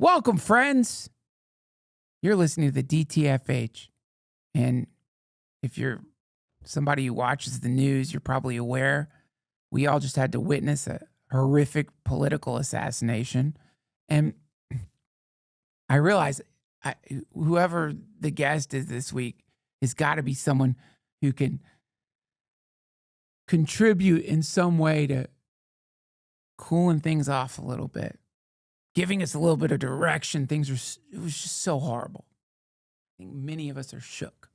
Welcome, friends. You're listening to the DTFH. And if you're somebody who watches the news, you're probably aware we all just had to witness a horrific political assassination. And I realize whoever the guest is this week has got to be someone who can contribute in some way to cooling things off a little bit, giving us a little bit of direction. It was just so horrible. I think many of us are shook.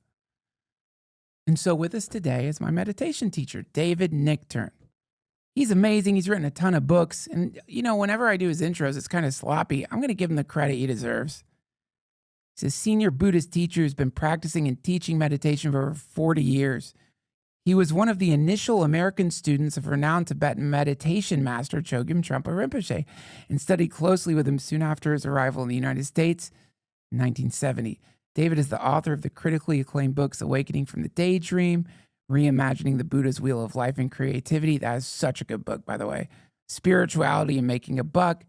And so with us today is my meditation teacher, David Nichtern. He's amazing. He's written a ton of books. And, whenever I do his intros, it's kind of sloppy. I'm going to give him the credit he deserves. He's a senior Buddhist teacher who's been practicing and teaching meditation for over 40 years. He was one of the initial American students of renowned Tibetan meditation master Chogyam Trungpa Rinpoche and studied closely with him soon after his arrival in the United States in 1970. David is the author of the critically acclaimed books Awakening from the Daydream, Reimagining the Buddha's Wheel of Life and Creativity. That is such a good book, by the way. Spirituality and Making a Buck.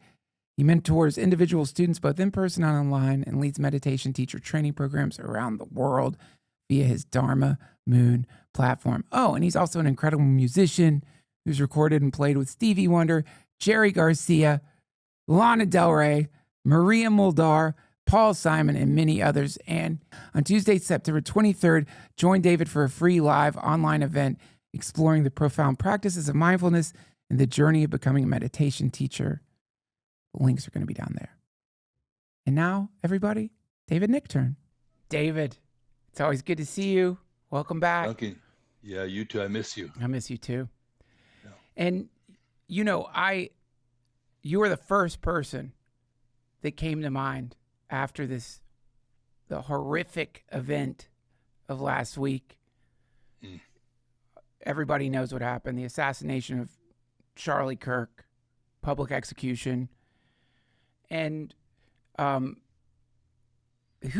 He mentors individual students both in person and online and leads meditation teacher training programs around the world via his Dharma Moon platform. Oh, and he's also an incredible musician who's recorded and played with Stevie Wonder, Jerry Garcia, Lana Del Rey, Maria Muldaur, Paul Simon, and many others. And on Tuesday, September 23rd, join David for a free live online event exploring the profound practices of mindfulness and the journey of becoming a meditation teacher. The links are going to be down there. And now, everybody, David Nichtern. David, it's always good to see you. Welcome back. Duncan, yeah, you too. I miss you. I miss you too. Yeah. And, you were the first person that came to mind after the horrific event of last week. Everybody knows what happened. The assassination of Charlie Kirk, public execution. And who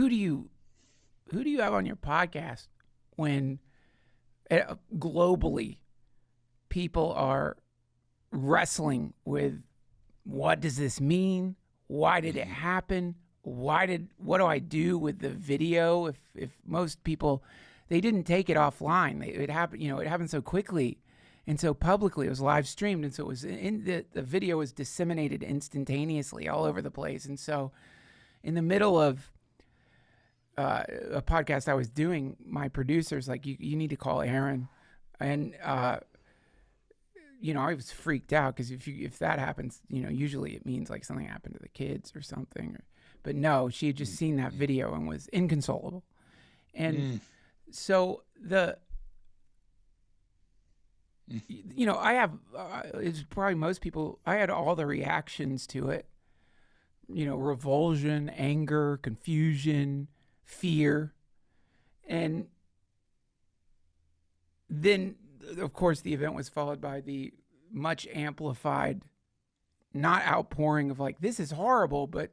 do you have on your podcast when globally people are wrestling with what does this mean? Why did it happen? What do I do with the video? If most people, they didn't take it offline. It happened, it happened so quickly and so publicly. It was live streamed. And so it was the video was disseminated instantaneously all over the place. And so in the middle of a podcast I was doing, my producer's like, you need to call Aaron. And, I was freaked out because if that happens, usually it means like something happened to the kids or something. But no, she had just seen that video and was inconsolable. And so I have, it's probably most people, I had all the reactions to it, revulsion, anger, confusion, fear. And then, of course, the event was followed by the much amplified, not outpouring of like, this is horrible, but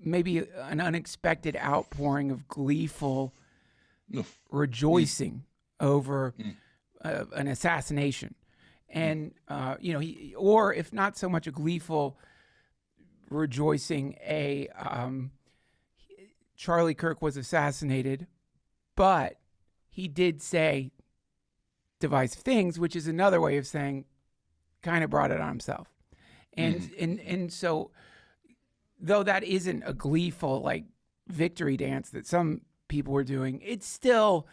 maybe an unexpected outpouring of gleeful rejoicing over an assassination. And, or if not so much a gleeful rejoicing, Charlie Kirk was assassinated, but he did say divisive things, which is another way of saying kind of brought it on himself. And so though that isn't a gleeful like victory dance that some people were doing, it's still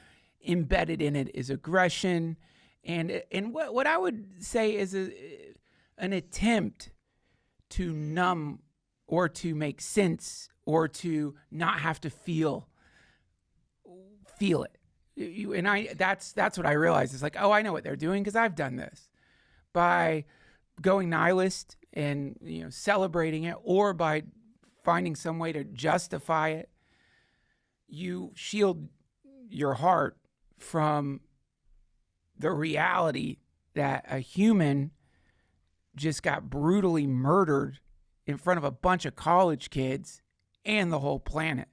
embedded in it is aggression and what I would say is an attempt to numb or to make sense or to not have to feel it. That's what I realized. It's like, oh, I know what they're doing because I've done this. By going nihilist and celebrating it, or by finding some way to justify it, you shield your heart from the reality that a human just got brutally murdered in front of a bunch of college kids and the whole planet,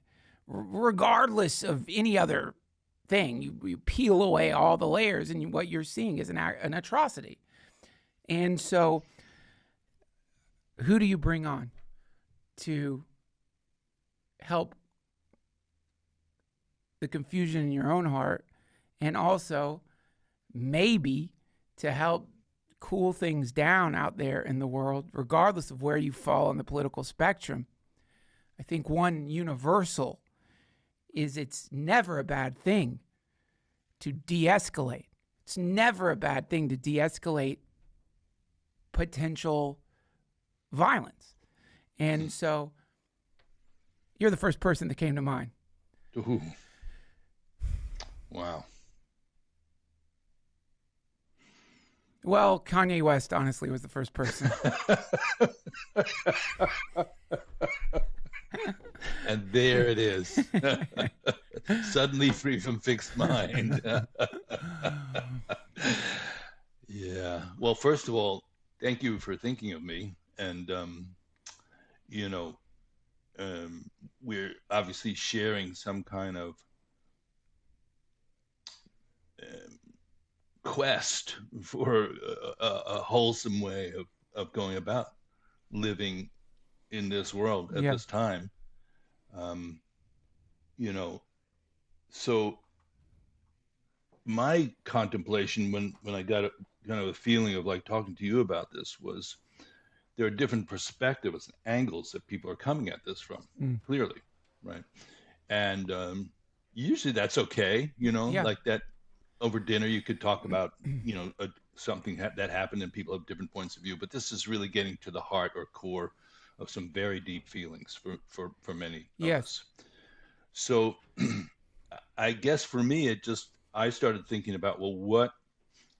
regardless of any other thing. You peel away all the layers and what you're seeing is an atrocity. And so who do you bring on to help the confusion in your own heart, and also maybe to help cool things down out there in the world, regardless of where you fall on the political spectrum. I think one universal is it's never a bad thing to de-escalate. It's never a bad thing to de-escalate potential violence. And so you're the first person that came to mind. Ooh. Wow. Well, Kanye West, honestly, was the first person. And there it is. Suddenly free from fixed mind. Yeah. Well, first of all, thank you for thinking of me. And, you know, we're obviously sharing some kind of quest for a wholesome way of going about living in this world at this time. You know, so my contemplation when I got kind of a feeling of like talking to you about this was there are different perspectives and angles that people are coming at this from, clearly, right? And usually that's okay, like that over dinner you could talk about, something that happened and people have different points of view, but this is really getting to the heart or core of some very deep feelings for many of us. So I guess for me, I started thinking about, well, what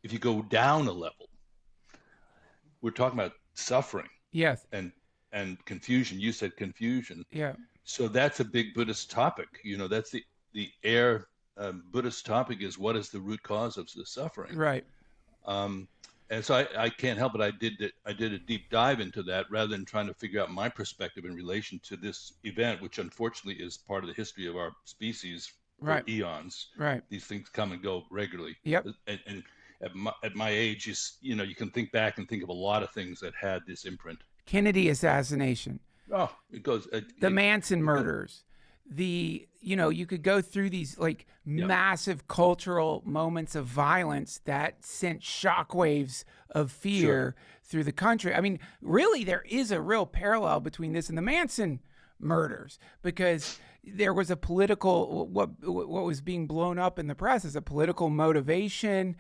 if you go down a level? We're talking about suffering. Yes. And confusion. You said confusion. Yeah. So that's a big Buddhist topic. That's the Buddhist topic is what is the root cause of the suffering? Right. And so I can't help it. I did a deep dive into that rather than trying to figure out my perspective in relation to this event, which unfortunately is part of the history of our species for eons. Right. These things come and go regularly. Yep. And at my age, you can think back and think of a lot of things that had this imprint. Kennedy assassination. Oh, it goes. The Manson murders. You could go through these massive cultural moments of violence that sent shockwaves of fear through the country. I mean, really, there is a real parallel between this and the Manson murders, because there was a political, what was being blown up in the press as a political motivation.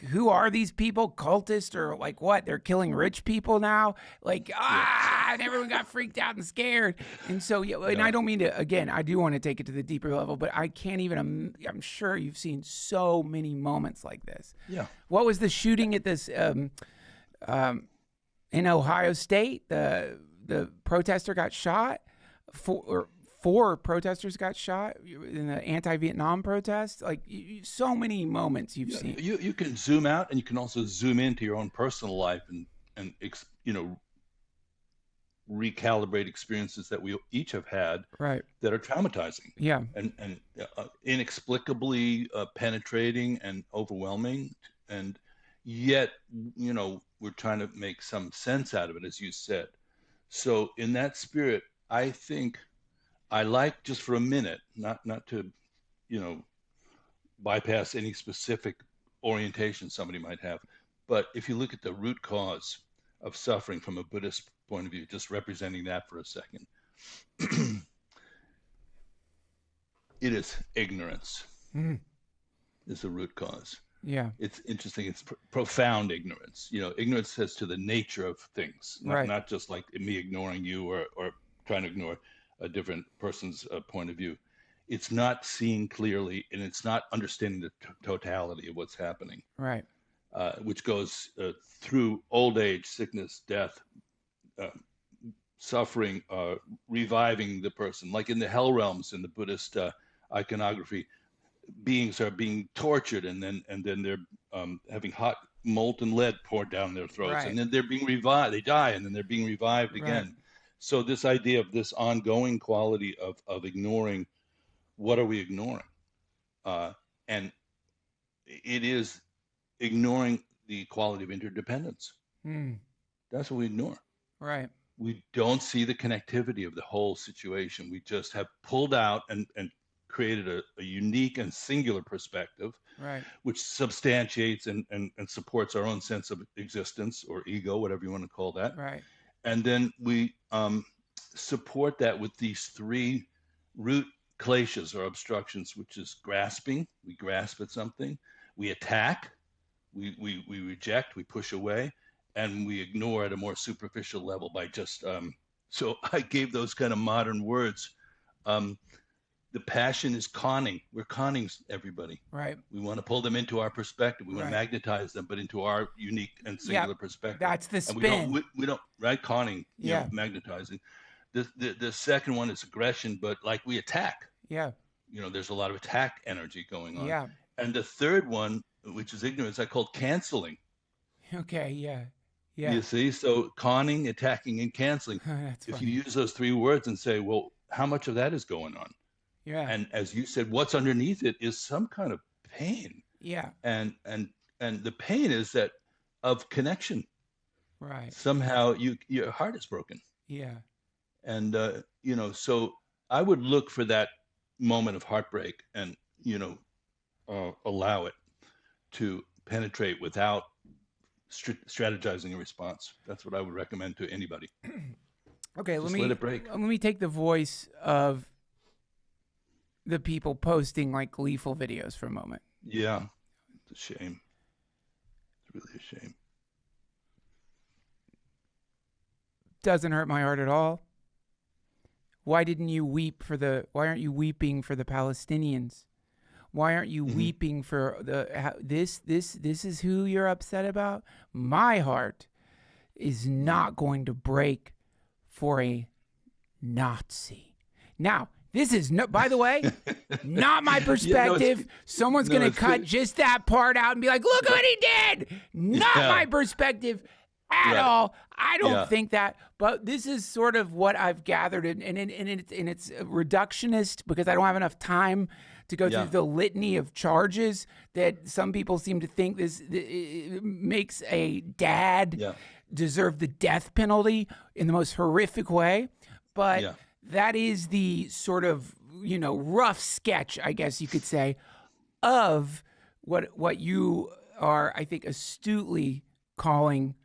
Who are these people? Cultists or what? They're killing rich people now. And everyone got freaked out and scared. And so, I don't mean to, again, I do want to take it to the deeper level, but I can't even, I'm sure you've seen so many moments like this. Yeah. What was the shooting at this, in Ohio State? The protester got shot. Four protesters got shot in the anti-Vietnam protest. So many moments you've seen. You can zoom out, and you can also zoom into your own personal life and recalibrate experiences that we each have had that are traumatizing. Yeah. And inexplicably penetrating and overwhelming. And yet, we're trying to make some sense out of it, as you said. So in that spirit, I think I like, just for a minute, not to, bypass any specific orientation somebody might have, but if you look at the root cause of suffering from a Buddhist point of view, just representing that for a second, it is ignorance is the root cause. Yeah. It's interesting. It's profound ignorance. Ignorance as to the nature of things, not just like me ignoring you or trying to ignore a different person's point of view. It's not seeing clearly, and it's not understanding the totality of what's happening. Right. Which goes through old age, sickness, death, suffering, reviving the person. Like in the hell realms in the Buddhist iconography, beings are being tortured, and then they're having hot molten lead poured down their throats, and then they're being revived. They die, and then they're being revived again. So this idea of this ongoing quality of ignoring, what are we ignoring? And it is ignoring the quality of interdependence. That's what we ignore. Right. we don't see the connectivity of the whole situation. We just have pulled out and created a unique and singular perspective, Right. which substantiates and supports our own sense of existence or ego, whatever you want to call that. Right. And then we support that with these three root kleshas or obstructions, which is grasping. We grasp at something. We attack. We reject. We push away. And we ignore at a more superficial level by just, so I gave those kind of modern words. The passion is conning. We're conning everybody. Right. We want to pull them into our perspective. We want Right. to magnetize them, but into our unique and singular perspective. That's the And spin. we don't, right? Conning, Yeah. magnetizing. The second one is aggression, but like we attack. Yeah. There's a lot of attack energy going on. Yeah. And the third one, which is ignorance, I call canceling. Okay. Yeah. Yeah. You see? So conning, attacking, and canceling. That's if funny. you use those three words and say, well, how much of that is going on? Yeah. And as you said, what's underneath it is some kind of pain. Yeah. And the pain is that of connection. Right. Somehow your heart is broken. Yeah. And so I would look for that moment of heartbreak and allow it to penetrate without strategizing a response. That's what I would recommend to anybody. Okay, Just let it break. Let me take the voice of the people posting like gleeful videos for a moment. Yeah, it's a shame. It's really a shame. Doesn't hurt my heart at all. Why aren't you weeping for the Palestinians? Why aren't you weeping for this is who you're upset about? My heart is not going to break for a Nazi. Now, this is by the way, not my perspective. Someone's going to cut just that part out and be like, look what he did. Not my perspective at all. I don't think that, but this is sort of what I've gathered, and it's reductionist because I don't have enough time to go through the litany of charges that some people seem to think this makes a dad deserve the death penalty in the most horrific way. But that is the sort of, rough sketch, I guess you could say, of what you are, I think, astutely calling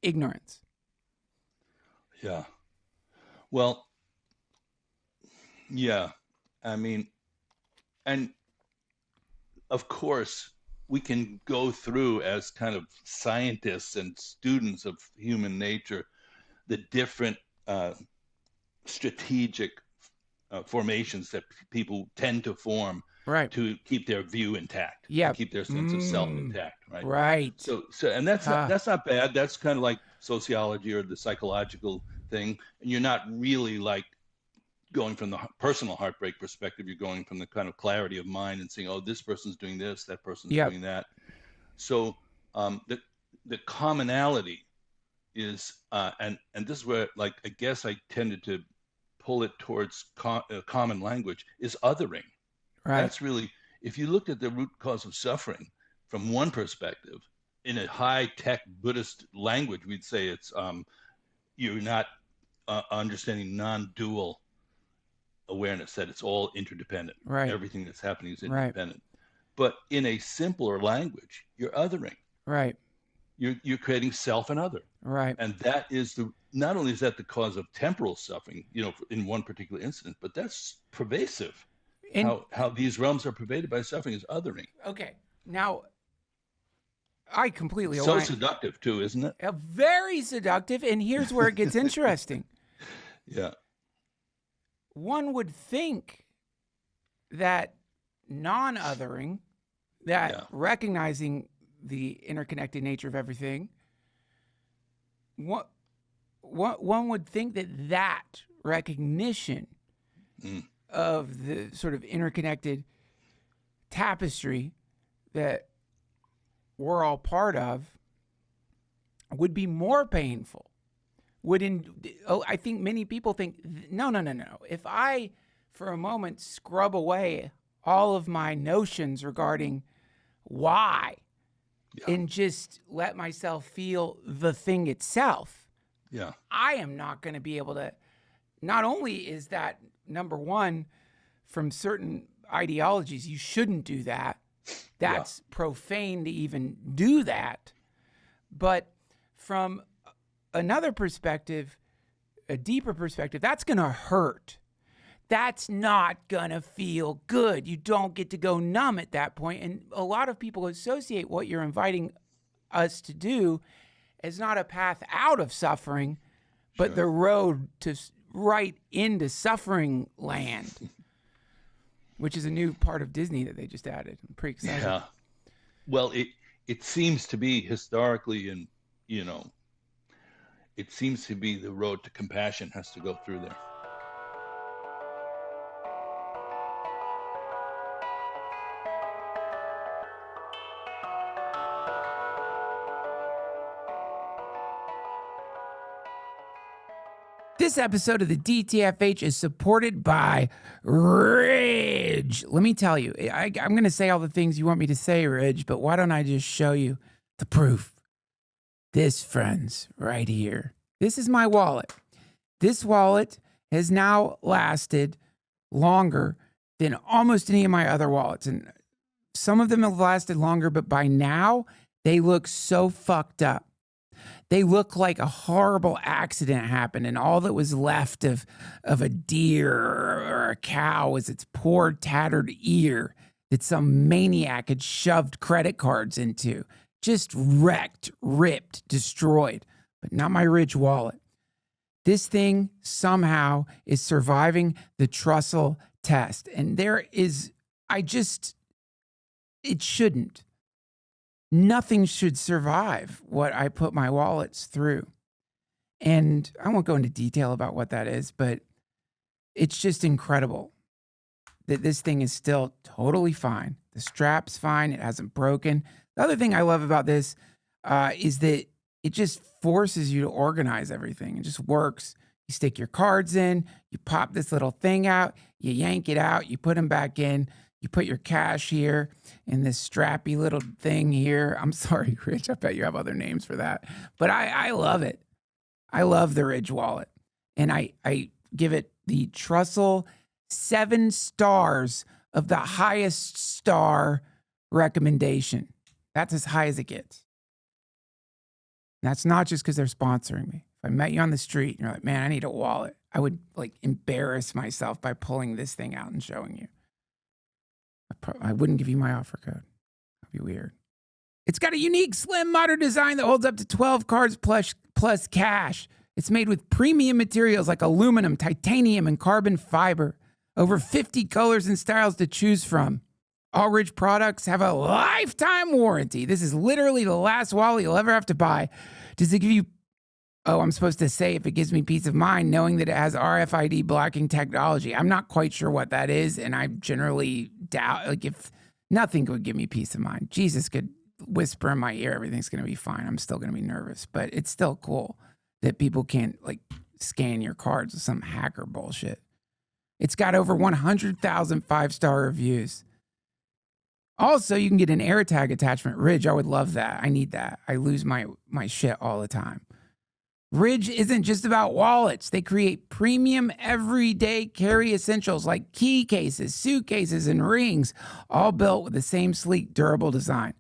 ignorance. Yeah. Well, yeah. I mean, and of course, we can go through as kind of scientists and students of human nature the different strategic formations that people tend to form to keep their view intact, keep their sense of self intact, right? Right. So, and that's not bad. That's kind of like sociology or the psychological thing, and you're not really like going from the personal heartbreak perspective. You're going from the kind of clarity of mind and saying, oh, this person's doing this, that person's doing that. So the commonality is, and this is where, like, I guess I tended to pull it towards common language, is othering. Right. That's really, if you looked at the root cause of suffering from one perspective, in a high-tech Buddhist language, we'd say it's you're not understanding non-dual awareness, that it's all interdependent. Right. Everything that's happening is interdependent. But in a simpler language, you're othering. Right. You're creating self and other. Right. And that is not only is that the cause of temporal suffering, in one particular incident, but that's pervasive. How these realms are pervaded by suffering is othering. Okay. Now, I completely align. So seductive too, isn't it? Very seductive. And here's where it gets interesting. Yeah. One would think that non-othering, that recognizing the interconnected nature of everything, one would think that recognition of the sort of interconnected tapestry that we're all part of would be more painful. I think many people think, no. If I, for a moment, scrub away all of my notions regarding why and just let myself feel the thing itself, Yeah. I am not going to be able to. Not only is that, number one, from certain ideologies, you shouldn't do that. That's profane to even do that. But from another perspective, a deeper perspective, that's going to hurt. That's not going to feel good. You don't get to go numb at that point. And a lot of people associate what you're inviting us to do as not a path out of suffering, but the road to right into suffering land, which is a new part of Disney that they just added. I'm pretty excited. Yeah. Well, it seems to be historically, and it seems to be the road to compassion has to go through there. This episode of the DTFH is supported by Ridge. Let me tell you, I'm going to say all the things you want me to say, Ridge, but why don't I just show you the proof? This, friends, right here. This is my wallet. This wallet has now lasted longer than almost any of my other wallets. And some of them have lasted longer, but by now, they look so fucked up. They look like a horrible accident happened, and all that was left of a deer or a cow was its poor, tattered ear that some maniac had shoved credit cards into. Just wrecked, ripped, destroyed. But not my Ridge wallet. This thing somehow is surviving the Trussell test. And it shouldn't. Nothing should survive what I put my wallets through. And I won't go into detail about what that is, but it's just incredible that this thing is still totally fine. The strap's fine. It hasn't broken. The other thing I love about this is that it just forces you to organize everything. It just works. You stick your cards in, you pop this little thing out, you yank it out, you put them back in. You put your cash here in this strappy little thing here. I'm sorry, Rich. I bet you have other names for that. But I love it. I love the Ridge wallet. And I give it the Trussell 7 stars of the highest star recommendation. That's as high as it gets. And that's not just because they're sponsoring me. If I met you on the street and you're like, man, I need a wallet, I would embarrass myself by pulling this thing out and showing you. I wouldn't give you my offer code. That'd be weird. It's got a unique, slim, modern design that holds up to 12 cards plus cash. It's made with premium materials like aluminum, titanium, and carbon fiber. Over 50 colors and styles to choose from. All Ridge products have a lifetime warranty. This is literally the last wallet you'll ever have to buy. Does it give you... Oh, I'm supposed to say if it gives me peace of mind knowing that it has RFID blocking technology. I'm not quite sure what that is, and I generally doubt, if nothing would give me peace of mind. Jesus could whisper in my ear, everything's going to be fine. I'm still going to be nervous, but it's still cool that people can't scan your cards with some hacker bullshit. It's got over 100,000 5-star reviews. Also, you can get an AirTag attachment. Ridge, I would love that. I need that. I lose my shit all the time. Ridge isn't just about wallets. They create premium everyday carry essentials like key cases, suitcases, and rings, all built with the same sleek, durable design.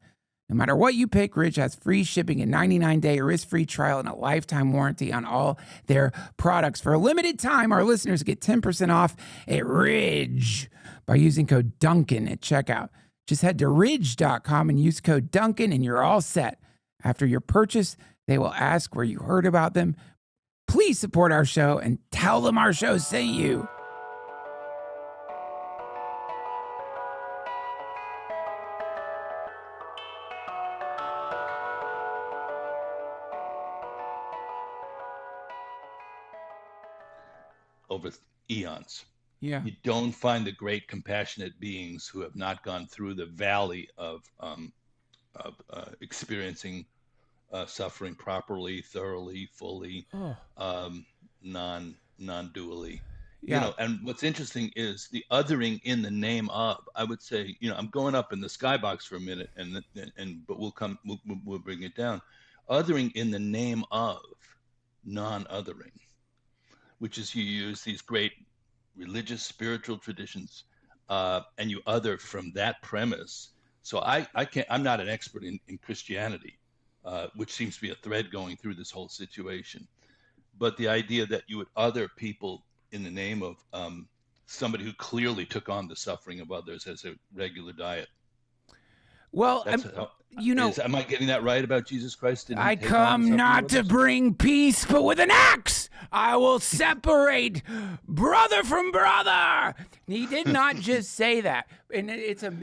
No matter what you pick, Ridge has free shipping, a 99-day risk-free trial, and a lifetime warranty on all their products. For a limited time, our listeners get 10% off at Ridge by using code Duncan at checkout. Just head to ridge.com and use code Duncan, and you're all set. After your purchase, they will ask where you heard about them. Please support our show and tell them our show sent you. Over eons. Yeah. You don't find the great compassionate beings who have not gone through the valley of experiencing suffering properly, thoroughly, fully, non-dually. Yeah. And what's interesting is the othering in the name of. I would say, I'm going up in the skybox for a minute, but we'll bring it down. Othering in the name of non-othering, which is you use these great religious, spiritual traditions, and you other from that premise. So I'm not an expert in Christianity, which seems to be a thread going through this whole situation. But the idea that you would other people in the name of somebody who clearly took on the suffering of others as a regular diet. Well, am I getting that right about Jesus Christ? Did he I take on the come suffering not of to others? bring peace, but with an axe I will separate brother from brother. He did not just say that, and it's a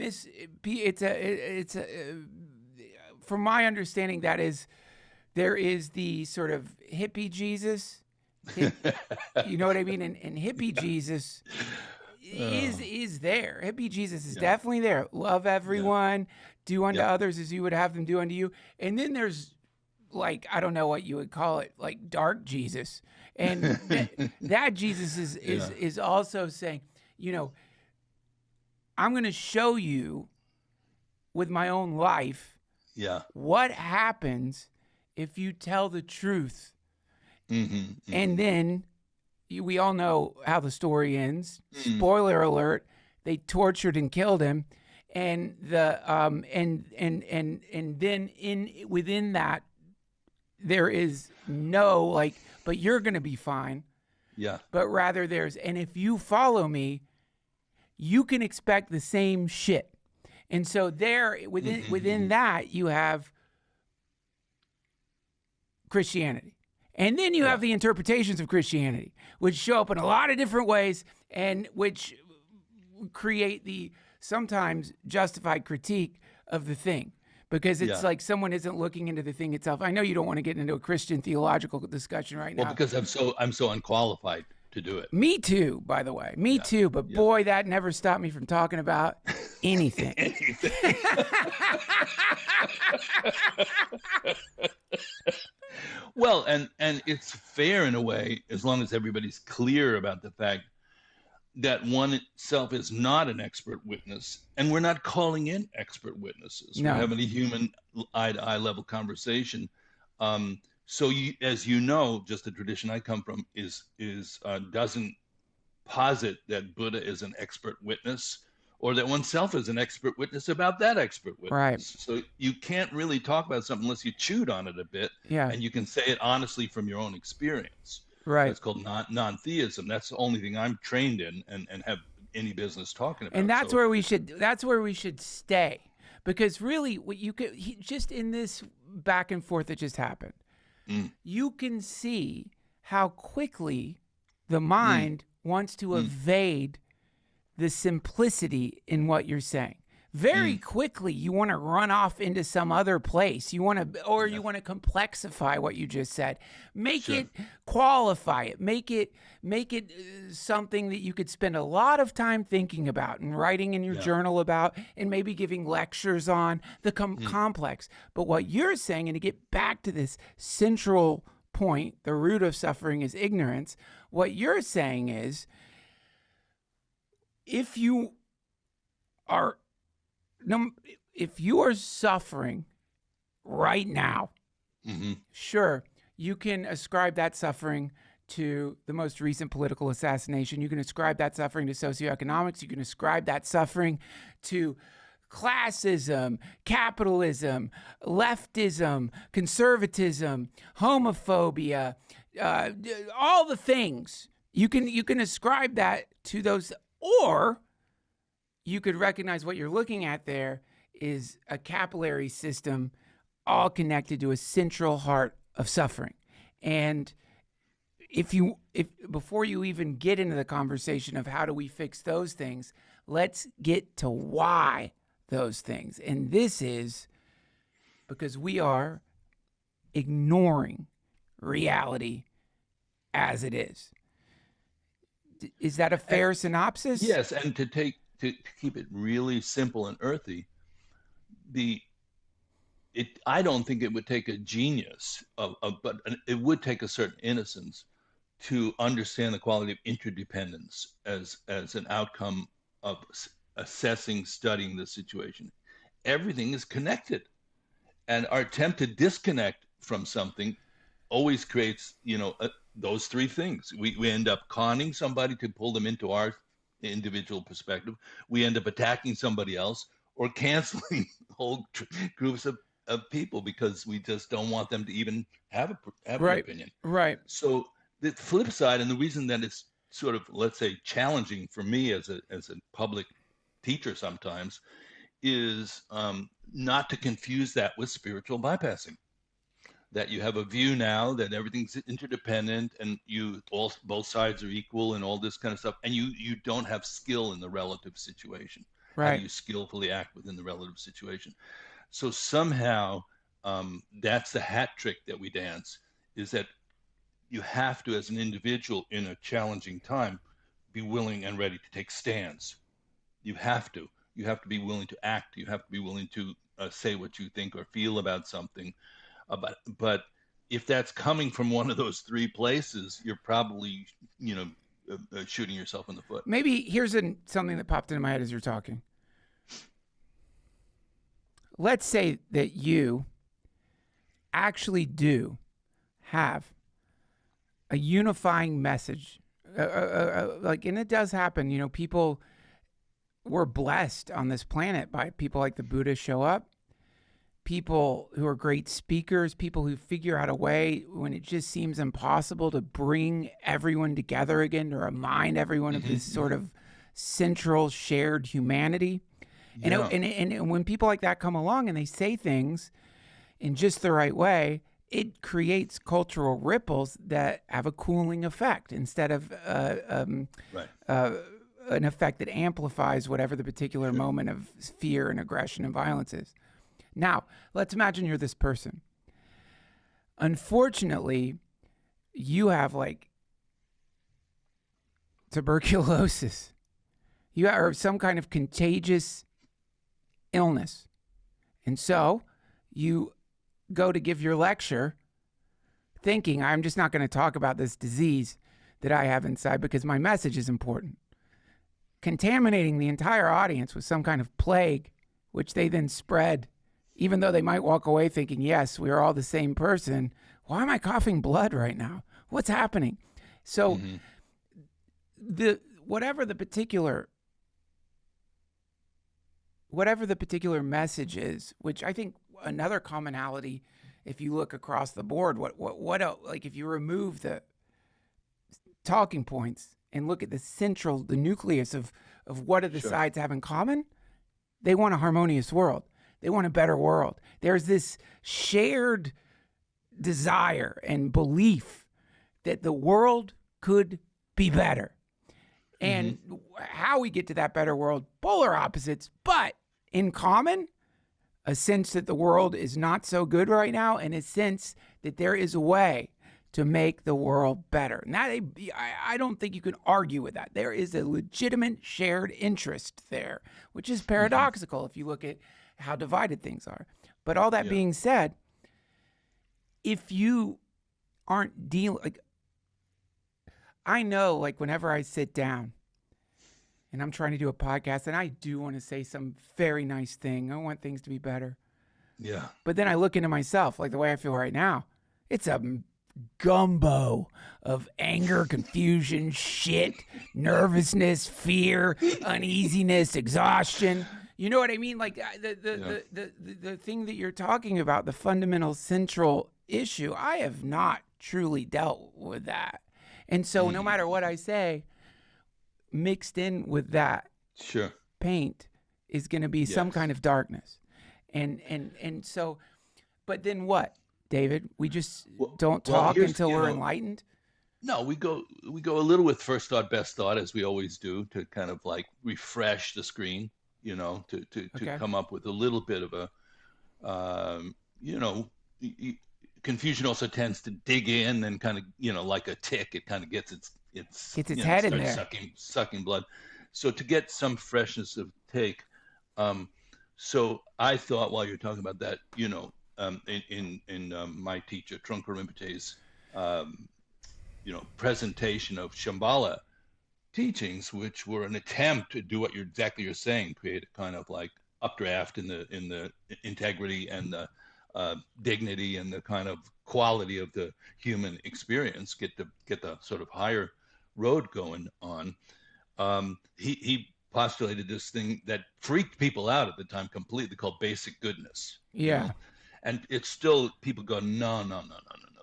from my understanding, there is the sort of hippie Jesus, you know what I mean, and hippie Jesus is there. Hippie Jesus is definitely there. Love everyone, do unto others as you would have them do unto you. And then there's, like, I don't know what you would call it, like dark Jesus, and that Jesus is also saying, I'm going to show you with my own life what happens if you tell the truth. And then we all know how the story ends. Spoiler alert: they tortured and killed him, and and then within that there is no like, but you're going to be fine. Yeah. But rather and if you follow me, you can expect the same shit. And so there within that you have Christianity. And then you have the interpretations of Christianity, which show up in a lot of different ways and which create the sometimes justified critique of the thing, because it's like someone isn't looking into the thing itself. I know you don't want to get into a Christian theological discussion right now. Well, because I'm so unqualified to do it. Me too, by the way. Me too. But boy, that never stopped me from talking about anything. Well, and it's fair in a way, as long as everybody's clear about the fact that one itself is not an expert witness, and we're not calling in expert witnesses. No. We're having a human eye-to-eye level conversation. So as you know, just the tradition I come from is doesn't posit that Buddha is an expert witness, or that oneself is an expert witness about that expert witness. Right. So you can't really talk about something unless you chewed on it a bit, and you can say it honestly from your own experience. Right. That's called non-theism. That's the only thing I'm trained in and have any business talking about. And that's where we should stay, because really what you could just in this back and forth that just happened, you can see how quickly the mind wants to evade the simplicity in what you're saying. Very quickly, you want to run off into some other place. You want to complexify what you just said. Make it, qualify it. Make it something that you could spend a lot of time thinking about and writing in your journal about, and maybe giving lectures on the complex. But what you're saying, and to get back to this central point, the root of suffering is ignorance. What you're saying is, if you are suffering right now, sure, you can ascribe that suffering to the most recent political assassination. You can ascribe that suffering to socioeconomics. You can ascribe that suffering to classism, capitalism, leftism, conservatism, homophobia, all the things. You can ascribe that to those. Or you could recognize what you're looking at there is a capillary system all connected to a central heart of suffering. And if before you even get into the conversation of how do we fix those things, let's get to why those things. And this is because we are ignoring reality as it is. Is that a fair synopsis? Yes, and to keep it really simple and earthy, I don't think it would take a genius, but it would take a certain innocence to understand the quality of interdependence as an outcome of assessing, studying the situation. Everything is connected, and our attempt to disconnect from something always creates, those three things. We end up conning somebody to pull them into our individual perspective. We end up attacking somebody else or canceling whole groups of people because we just don't want them to even have an opinion. Right. So the flip side, and the reason that it's sort of, let's say, challenging for me as a public teacher sometimes, is not to confuse that with spiritual bypassing. That you have a view now that everything's interdependent and both sides are equal and all this kind of stuff, and you don't have skill in the relative situation. Right. How do you skillfully act within the relative situation? So somehow that's the hat trick that we dance, is that you have to, as an individual in a challenging time, be willing and ready to take stands. You have to be willing to act. You have to be willing to say what you think or feel about something. But if that's coming from one of those three places, you're probably, shooting yourself in the foot. Maybe here's something that popped into my head as you're talking. Let's say that you actually do have a unifying message, and it does happen. People were blessed on this planet by people like the Buddha show up, people who are great speakers, people who figure out a way when it just seems impossible to bring everyone together again, to remind everyone of this sort of central shared humanity. Yeah. And when people like that come along and they say things in just the right way, it creates cultural ripples that have a cooling effect instead of an effect that amplifies whatever the particular moment of fear and aggression and violence is. Now, let's imagine you're this person. Unfortunately, you have tuberculosis. You have some kind of contagious illness. And so you go to give your lecture thinking, I'm just not going to talk about this disease that I have inside because my message is important. Contaminating the entire audience with some kind of plague, which they then spread, even though they might walk away thinking, yes, we are all the same person. Why am I coughing blood right now? What's happening? So whatever the particular message is, which I think another commonality, if you look across the board, if you remove the talking points and look at the nucleus of what do the sides have in common, they want a harmonious world. They want a better world. There's this shared desire and belief that the world could be better. And how we get to that better world, polar opposites, but in common, a sense that the world is not so good right now, and a sense that there is a way to make the world better. And that, I don't think you can argue with that. There is a legitimate shared interest there, which is paradoxical if you look at how divided things are. But all that being said, if you aren't dealing, I know, whenever I sit down and I'm trying to do a podcast and I do want to say some very nice thing, I want things to be better. Yeah. But then I look into myself, the way I feel right now, it's a gumbo of anger, confusion, shit, nervousness, fear, uneasiness, exhaustion. You know what I mean? The thing that you're talking about, the fundamental central issue, I have not truly dealt with that. And so no matter what I say, mixed in with that paint is going to be some kind of darkness. And so, but then what, David? We just don't talk until we're enlightened? No, we go a little with first thought, best thought, as we always do, to kind of refresh the screen, to come up with a little bit of a, confusion also tends to dig in and kind of, like a tick, it kind of gets its head in there, sucking blood. So to get some freshness of take, so I thought while you're talking about that, in my teacher Trungpa Rinpoche's, presentation of Shambhala teachings, which were an attempt to do what you're saying, create a kind of updraft in the integrity and the dignity and the kind of quality of the human experience, get the sort of higher road going on. He postulated this thing that freaked people out at the time completely, called basic goodness. Yeah. And it's still, people go, no,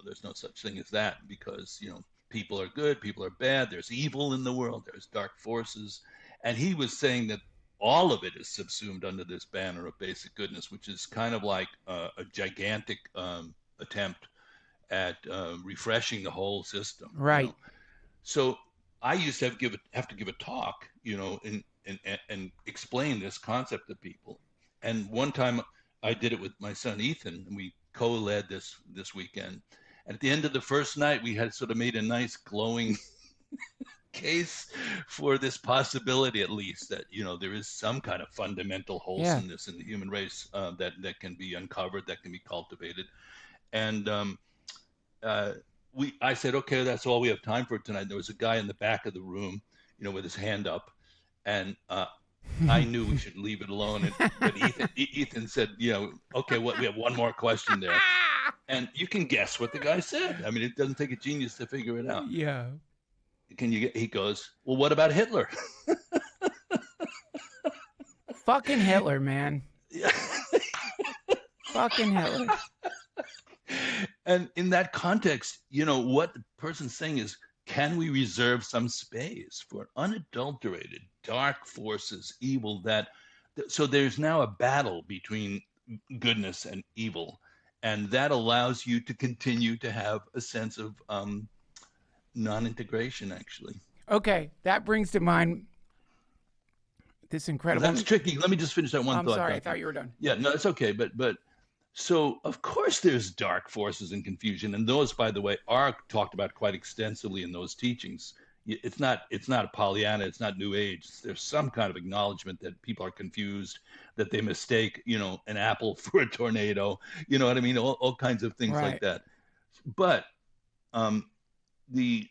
there's no such thing as that, because people are good, people are bad, there's evil in the world, there's dark forces. And he was saying that all of it is subsumed under this banner of basic goodness, which is kind of like a gigantic attempt at refreshing the whole system. Right. So I used to have to give a talk, and explain this concept to people. And one time I did it with my son Ethan, and we co-led this weekend. And at the end of the first night, we had sort of made a nice glowing case for this possibility, at least, that there is some kind of fundamental wholesomeness in the human race that can be uncovered, that can be cultivated. And I said, okay, that's all we have time for tonight. There was a guy in the back of the room, with his hand up, and I knew we should leave it alone. But Ethan said, okay, we have one more question there. And you can guess what the guy said. I mean, it doesn't take a genius to figure it out. Yeah. He goes, well, what about Hitler? Fucking Hitler, man. Fucking Hitler. And in that context, what the person's saying is, can we reserve some space for unadulterated dark forces, evil, so there's now a battle between goodness and evil, and that allows you to continue to have a sense of non-integration, actually. Okay, that brings to mind this incredible... That's tricky. Let me just finish that one thought. I'm sorry, Duncan. I thought you were done. Yeah, no, it's okay. But so, of course, there's dark forces and confusion. And those, by the way, are talked about quite extensively in those teachings. It's not a Pollyanna. It's not New Age. There's some kind of acknowledgement that people are confused, that they mistake, an apple for a tornado. You know what I mean? All kinds of things like that. But the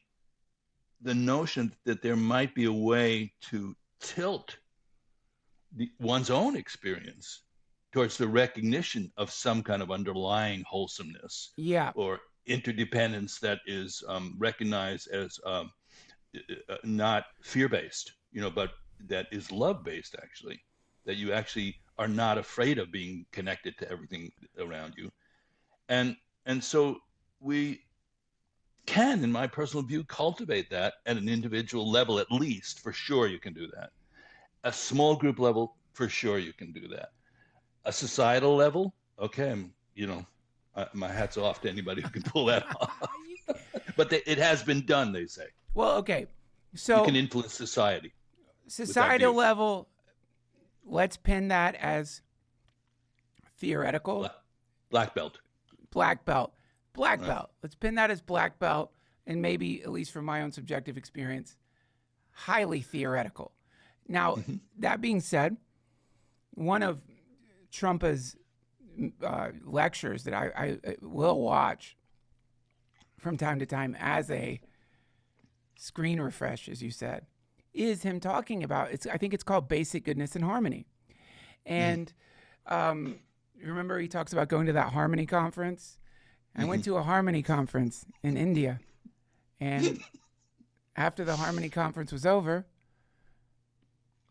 notion that there might be a way to tilt one's own experience towards the recognition of some kind of underlying wholesomeness, or interdependence that is recognized as not fear-based, but that is love-based, actually, that you actually are not afraid of being connected to everything around you. And so we can, in my personal view, cultivate that at an individual level, at least. For sure you can do that. A small group level, for sure you can do that. A societal level, okay, my hat's off to anybody who can pull that off. But it has been done, they say. Well, okay, so you can influence society. Societal level, let's pin that as theoretical. Black belt. Black belt. Black belt. Let's pin that as black belt, and maybe, at least from my own subjective experience, highly theoretical. Now, that being said, one of Trumpa's lectures that I will watch from time to time as a screen refresh, as you said, is him talking about, I think it's called Basic Goodness and Harmony. And remember he talks about going to that Harmony conference? I went to a Harmony conference in India, and after the Harmony conference was over,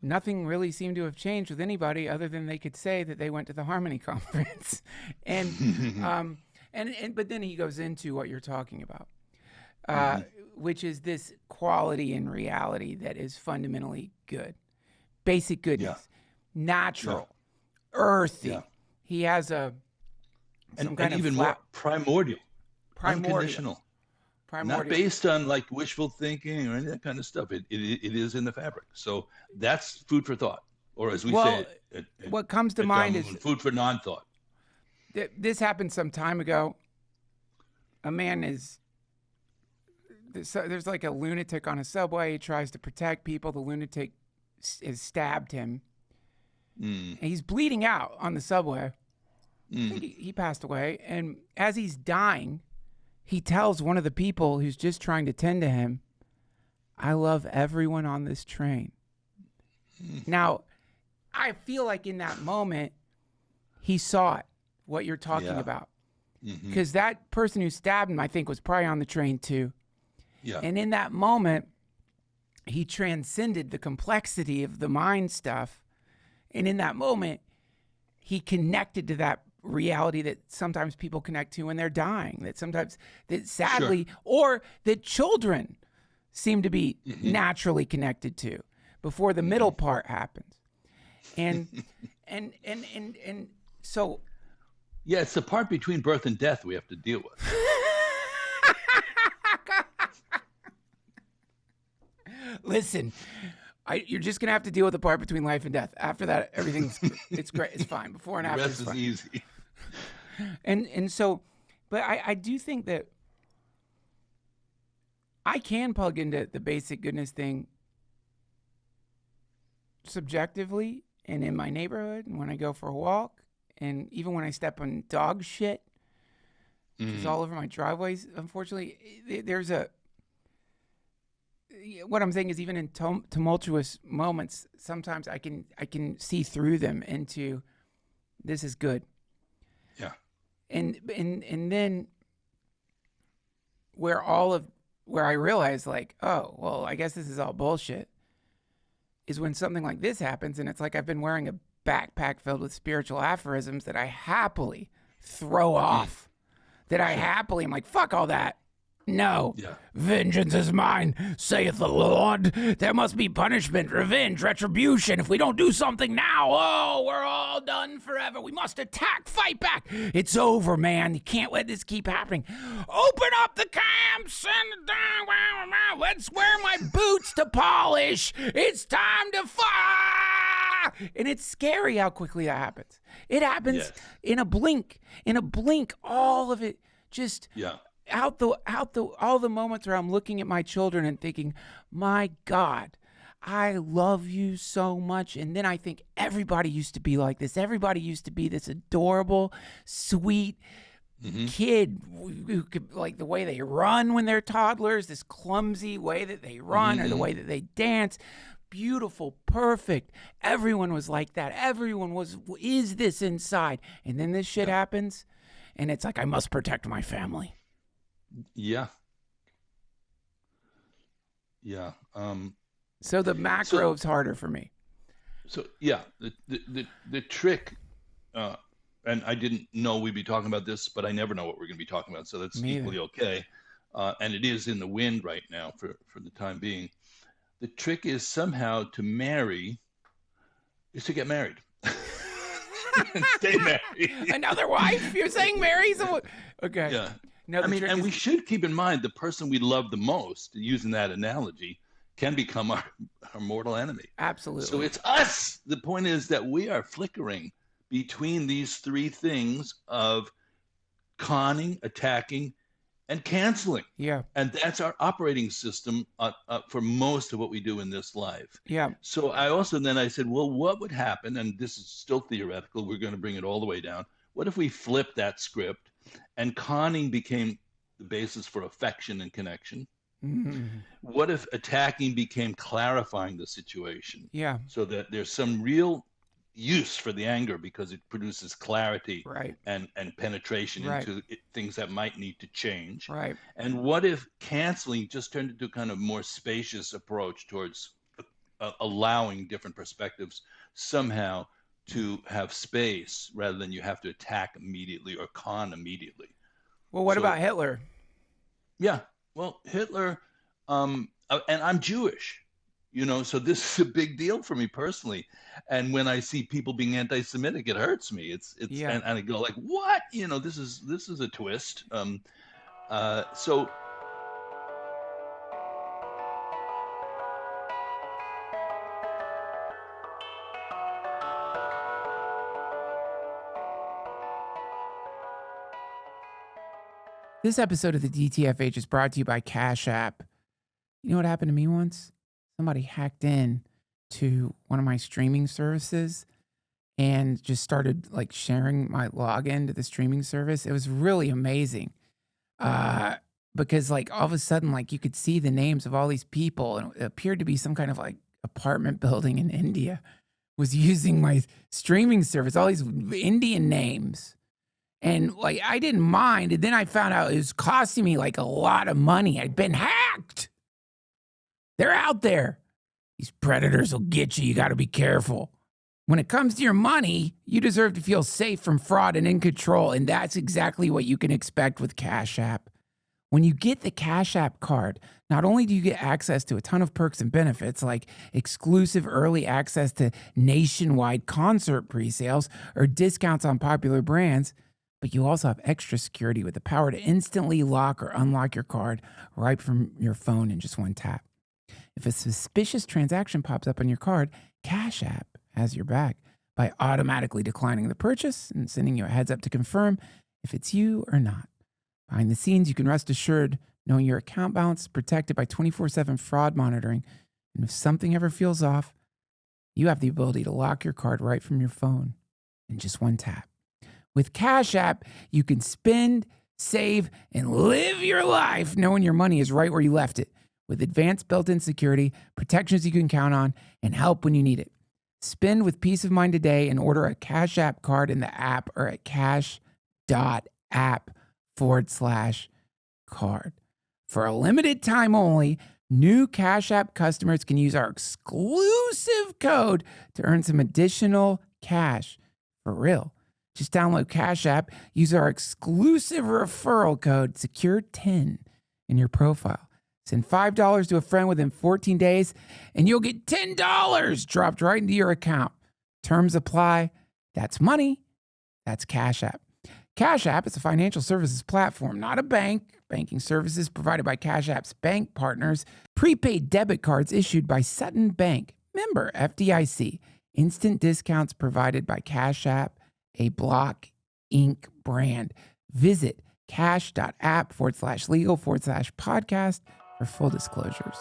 nothing really seemed to have changed with anybody other than they could say that they went to the Harmony conference. But then he goes into what you're talking about, which is this quality in reality that is fundamentally good. Basic goodness, natural, earthy. He has and even more primordial, unconditional. Not based on like wishful thinking or any of that kind of stuff. It is in the fabric. So that's food for thought, or as we say, what comes to mind is food for non-thought. This happened some time ago. A man there's like a lunatic on a subway. He tries to protect people. The lunatic has stabbed him. And he's bleeding out on the subway. I think he passed away. And as he's dying, he tells one of the people who's just trying to tend to him, "I love everyone on this train." Now, I feel like in that moment, he saw it. what you're talking Yeah. about. Mm-hmm. Because that person who stabbed him, I think, was probably on the train too. Yeah. And in that moment, he transcended the complexity of the mind stuff. And in that moment, he connected to that reality that sometimes people connect to when they're dying, that sadly, or that children seem to be naturally connected to before the middle part happens. And so yeah, it's the part between birth and death we have to deal with. Listen, you're just gonna have to deal with the part between life and death. After that, it's great. It's fine. Before and The after, rest it's is fine. easy. And so, but I do think that I can plug into the basic goodness thing subjectively and in my neighborhood and when I go for a walk and even when I step on dog shit, which is all over my driveways. Unfortunately, there's what I'm saying is even in tumultuous moments, sometimes I can see through them into this is good. Yeah. And then where I realize like, oh, well, I guess this is all bullshit, is when something like this happens and it's like I've been wearing a backpack filled with spiritual aphorisms that I happily throw off. That I happily am like, fuck all that. No. Yeah. Vengeance is mine, saith the Lord. There must be punishment, revenge, retribution. If we don't do something now, oh, we're all done forever. We must attack, fight back. It's over, man. You can't let this keep happening. Open up the camps and let's wear my boots to polish. It's time to fire. And it's scary how quickly that happens. It happens in a blink. In a blink, all of it just out all the moments where I'm looking at my children and thinking, my God, I love you so much. And then I think everybody used to be like this. Everybody used to be this adorable, sweet kid who could, like the way they run when they're toddlers, this clumsy way that they run or the way that they dance. Beautiful, perfect. Everyone was like that. Everyone is this inside. And then this shit happens and it's like, I must protect my family. Yeah. Yeah. So the macro's harder for me. So yeah, the trick, and I didn't know we'd be talking about this, but I never know what we're going to be talking about, so that's equally okay. And it is in the wind right now for the time being. The trick is somehow to get married. And stay married. Another wife? You're saying marry someone? Okay. Yeah. No, and we should keep in mind the person we love the most, using that analogy, can become our mortal enemy. Absolutely. So it's us. The point is that we are flickering between these three things of conning, attacking, and canceling. Yeah. And that's our operating system for most of what we do in this life. Yeah. So I said, well, what would happen? And this is still theoretical. We're going to bring it all the way down. What if we flip that script and conning became the basis for affection and connection? What if attacking became clarifying the situation? Yeah. So that there's some real use for the anger because it produces clarity and penetration into things that might need to change. Right. And what if canceling just turned into a kind of more spacious approach towards allowing different perspectives somehow to have space rather than you have to attack immediately or con immediately? Well, what about Hitler? Yeah. Well, Hitler, and I'm Jewish. So this is a big deal for me personally. And when I see people being anti-Semitic, it hurts me. And I go like, what? This is a twist. So. This episode of the DTFH is brought to you by Cash App. You know what happened to me once? Somebody hacked in to one of my streaming services and just started like sharing my login to the streaming service. It was really amazing because like all of a sudden like you could see the names of all these people and it appeared to be some kind of like apartment building in India was using my streaming service, all these Indian names. And like, I didn't mind. And then I found out it was costing me like a lot of money. I'd been hacked. They're out there. These predators will get you. You got to be careful. When it comes to your money, you deserve to feel safe from fraud and in control. And that's exactly what you can expect with Cash App. When you get the Cash App card, not only do you get access to a ton of perks and benefits like exclusive early access to nationwide concert pre-sales or discounts on popular brands, but you also have extra security with the power to instantly lock or unlock your card right from your phone in just one tap. If a suspicious transaction pops up on your card, Cash App has your back by automatically declining the purchase and sending you a heads up to confirm if it's you or not. Behind the scenes, you can rest assured knowing your account balance is protected by 24/7 fraud monitoring. And if something ever feels off, you have the ability to lock your card right from your phone in just one tap. With Cash App, you can spend, save, and live your life knowing your money is right where you left it, with advanced built-in security, protections you can count on, and help when you need it. Spend with peace of mind today and order a Cash App card in the app or at cash.app/card. For a limited time only, new Cash App customers can use our exclusive code to earn some additional cash. For real. Just download Cash App, use our exclusive referral code SECURE10 in your profile. Send $5 to a friend within 14 days, and you'll get $10 dropped right into your account. Terms apply. That's money. That's Cash App. Cash App is a financial services platform, not a bank. Banking services provided by Cash App's bank partners. Prepaid debit cards issued by Sutton Bank. Member FDIC. Instant discounts provided by Cash App, a Block Inc. brand. Visit cash.app/legal/podcast for full disclosures.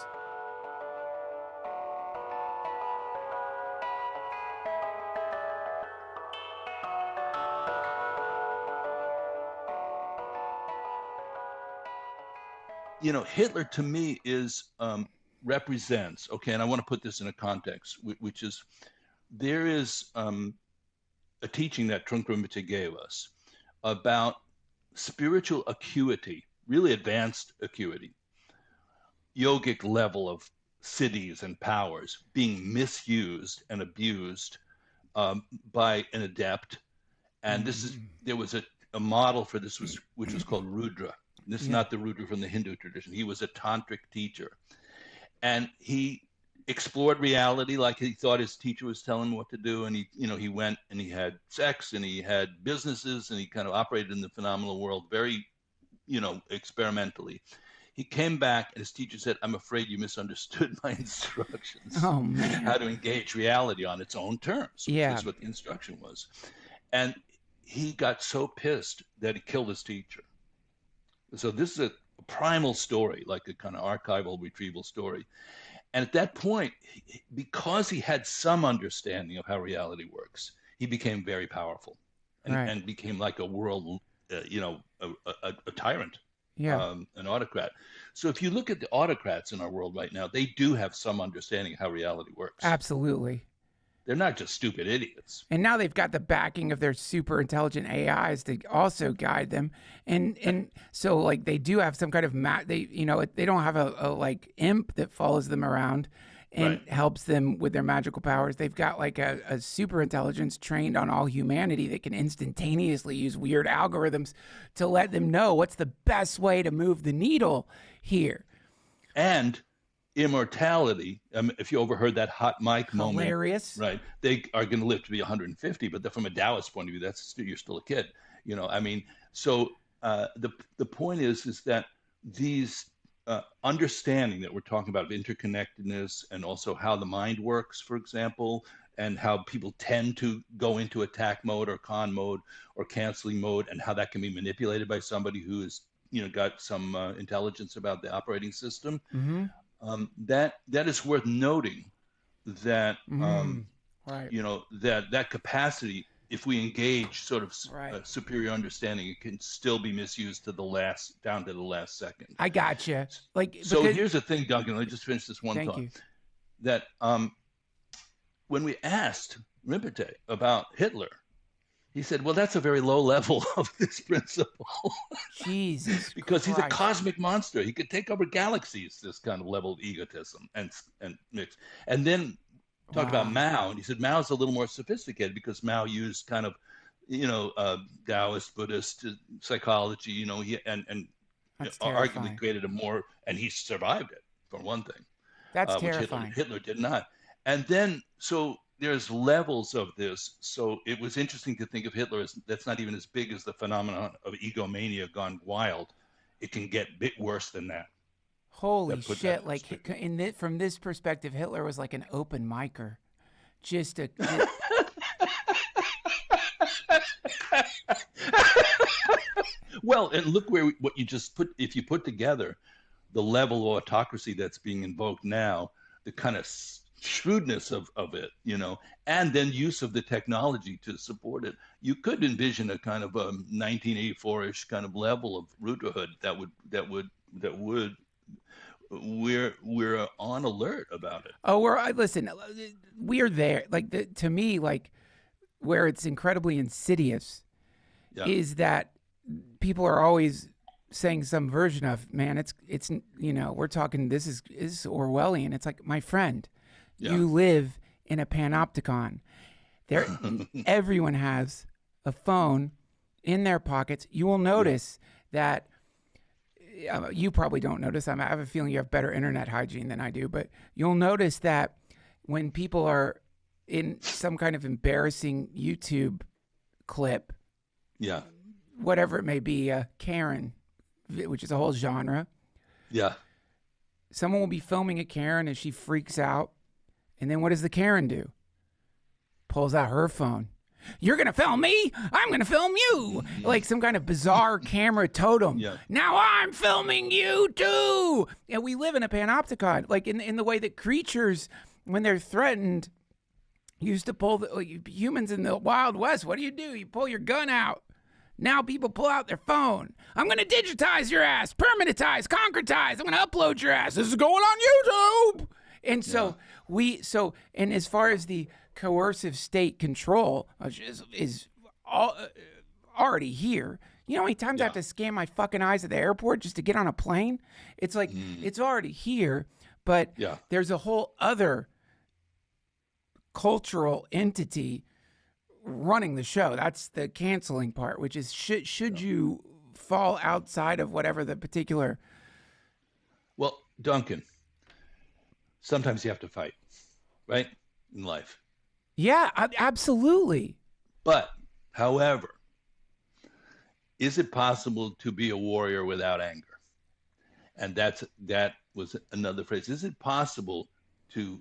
You know, Hitler to me represents, okay, and I want to put this in a context, which is there is a teaching that Trungpa Rinpoche gave us about spiritual acuity, really advanced acuity, yogic level of siddhis and powers being misused and abused by an adept. And there was a model for this, which was called Rudra. This is not the Rudra from the Hindu tradition. He was a tantric teacher. And he explored reality like he thought his teacher was telling him what to do. And he went and he had sex and he had businesses and he kind of operated in the phenomenal world very, experimentally. He came back and his teacher said, "I'm afraid you misunderstood my instructions." Oh, man. How to engage reality on its own terms. Yeah. That's what the instruction was. And he got so pissed that he killed his teacher. So this is a primal story, like a kind of archival retrieval story. And at that point, because he had some understanding of how reality works, he became very powerful and became like a world, a tyrant, an autocrat. So if you look at the autocrats in our world right now, they do have some understanding of how reality works. Absolutely. They're not just stupid idiots. And now they've got the backing of their super intelligent AIs to also guide them. And so like they do have some kind of they don't have a like imp that follows them around and helps them with their magical powers. They've got like a super intelligence trained on all humanity that can instantaneously use weird algorithms to let them know what's the best way to move the needle here. And immortality. If you overheard that hot mic moment, hilarious, right? They are going to live to be 150, but from a Taoist point of view, you're still a kid. So the point is that these understanding that we're talking about of interconnectedness and also how the mind works, for example, and how people tend to go into attack mode or con mode or canceling mode, and how that can be manipulated by somebody who is got some intelligence about the operating system. Mm-hmm. That is worth noting that that capacity, if we engage sort of superior understanding, it can still be misused down to the last second. I gotcha. So here's the thing, Duncan. Let me just finish this one thought. You. That when we asked Rinpoche about Hitler, He said, well, that's a very low level of this principle. Jesus Because he's a Christ. cosmic monster. He could take over galaxies, this kind of level of egotism and mix. And then talked about Wow. Mao, and he said Mao's a little more sophisticated because Mao used kind of, Taoist, Buddhist psychology, and That's arguably terrifying. created a more, and he survived it, for one thing, That's which terrifying. Hitler did not. And then, so there's levels of this. So it was interesting to think of Hitler as, that's not even as big as the phenomenon of egomania gone wild. It can get a bit worse than that. Holy shit! Like from this perspective, Hitler was like an open micer, just a. Well, and look what you just put. If you put together the level of autocracy that's being invoked now, the kind of shrewdness of it, and then use of the technology to support it, you could envision a kind of a 1984-ish kind of level of roothood that would we're on alert about it. Oh, listen. We're there. Like to me, like where it's incredibly insidious is that people are always saying some version of, man, it's we're talking, this is Orwellian. It's like, my friend, you live in a panopticon. There, everyone has a phone in their pockets. You will notice that. You probably don't notice. I have a feeling you have better internet hygiene than I do, but you'll notice that when people are in some kind of embarrassing YouTube clip, whatever it may be, Karen, which is a whole genre. Yeah. Someone will be filming a Karen as she freaks out. And then what does the Karen do? Pulls out her phone. You're going to film me? I'm going to film you. Like some kind of bizarre camera totem. Yeah. Now I'm filming you too. And we live in a panopticon. Like in the way that creatures, when they're threatened, used to pull humans in the Wild West. What do? You pull your gun out. Now people pull out their phone. I'm going to digitize your ass, permanentize, concretize. I'm going to upload your ass. This is going on YouTube. And so and as far as the coercive state control is already here. You know how many times I have to scan my fucking eyes at the airport just to get on a plane? It's like, it's already here, but there's a whole other cultural entity running the show. That's the canceling part, which is should you fall outside of whatever the particular. Well, Duncan, sometimes you have to fight, right? In life. Yeah, absolutely. But, however, is it possible to be a warrior without anger? And that was another phrase. Is it possible to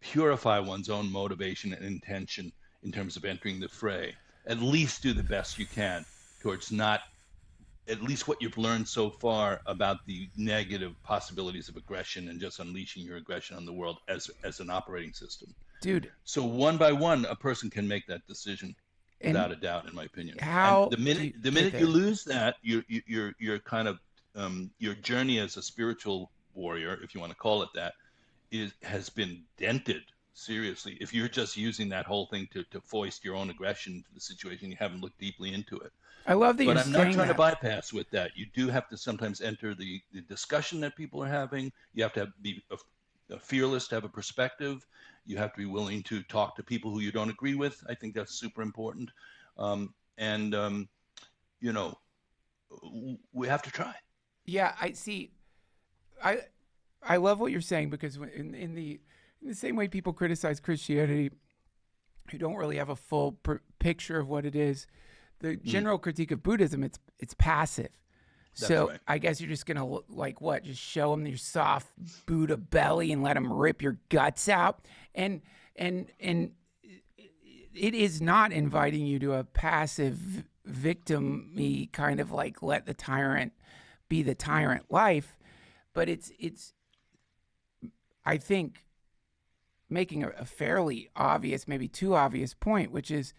purify one's own motivation and intention in terms of entering the fray? At least do the best you can towards not, at least what you've learned so far about the negative possibilities of aggression and just unleashing your aggression on the world as an operating system. Dude. So one by one, a person can make that decision without a doubt, in my opinion. How and the minute you lose that, you're kind of your journey as a spiritual warrior, if you want to call it that, has been dented seriously. If you're just using that whole thing to foist your own aggression into the situation, you haven't looked deeply into it. I love that. But I'm not trying to bypass with that. You do have to sometimes enter the discussion that people are having. You have to be fearless to have a perspective. You have to be willing to talk to people who you don't agree with. I think that's super important. We have to try. Yeah, I see. I love what you're saying, because in the same way people criticize Christianity, who don't really have a full picture of what it is, the general critique of Buddhism, it's passive. That's so right. I guess you're just gonna just show them your soft Buddha belly and let them rip your guts out, and it is not inviting you to a passive victim-y kind of like let the tyrant be the tyrant life, but it's I think making a fairly obvious, maybe too obvious point, which is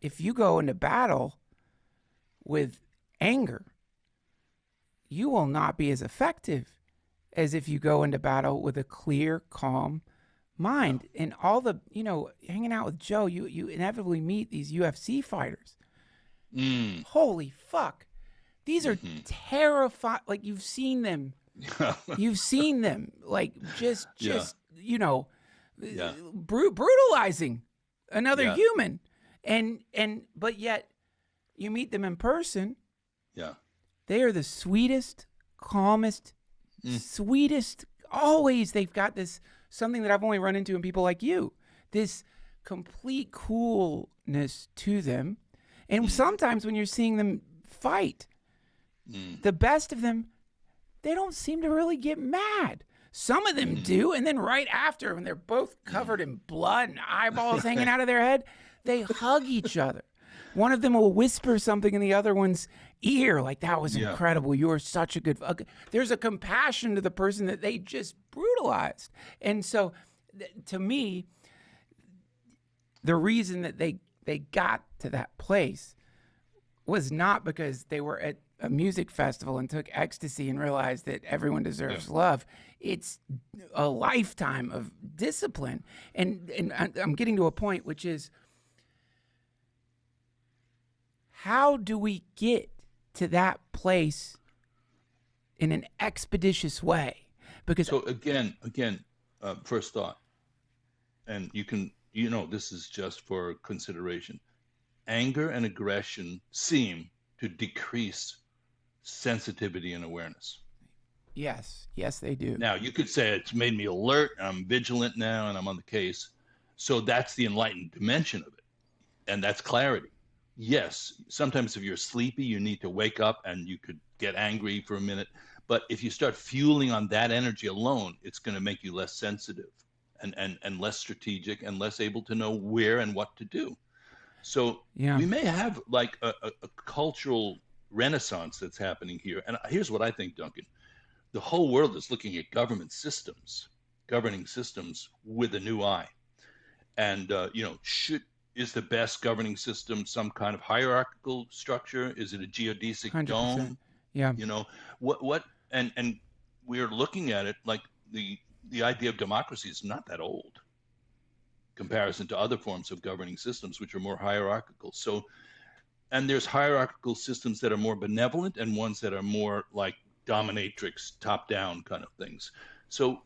if you go into battle with anger, you will not be as effective as if you go into battle with a clear, calm mind. And all the, hanging out with Joe, you inevitably meet these UFC fighters. Holy fuck. These are terrifying. Like, you've seen them. You've seen them, like, brutalizing another human. But yet you meet them in person. Yeah. They are the sweetest, calmest, sweetest. Always they've got this, something that I've only run into in people like you, this complete coolness to them. And sometimes when you're seeing them fight, the best of them, they don't seem to really get mad. Some of them do, and then right after, when they're both covered in blood and eyeballs hanging out of their head, they hug each other. One of them will whisper something in the other one's ear, like, that was incredible. You are such a good... There's a compassion to the person that they just brutalized. And so, to me, the reason that they got to that place was not because they were at a music festival and took ecstasy and realized that everyone deserves love. It's a lifetime of discipline. And I'm getting to a point, which is, how do we get to that place in an expeditious way? Because so again, first thought, and you can, this is just for consideration. Anger and aggression seem to decrease sensitivity and awareness. Yes, they do. Now, you could say it's made me alert, I'm vigilant now, and I'm on the case. So that's the enlightened dimension of it. And that's clarity. Yes, sometimes if you're sleepy, you need to wake up and you could get angry for a minute. But if you start fueling on that energy alone, it's going to make you less sensitive and less strategic and less able to know where and what to do. So we may have like a cultural renaissance that's happening here. And here's what I think, Duncan. The whole world is looking at governing systems with a new eye. And, is the best governing system some kind of hierarchical structure? Is it a geodesic 100%. dome? Yeah. What and we're looking at it like the idea of democracy is not that old comparison to other forms of governing systems, which are more hierarchical. So, and there's hierarchical systems that are more benevolent and ones that are more like dominatrix, top-down kind of things. So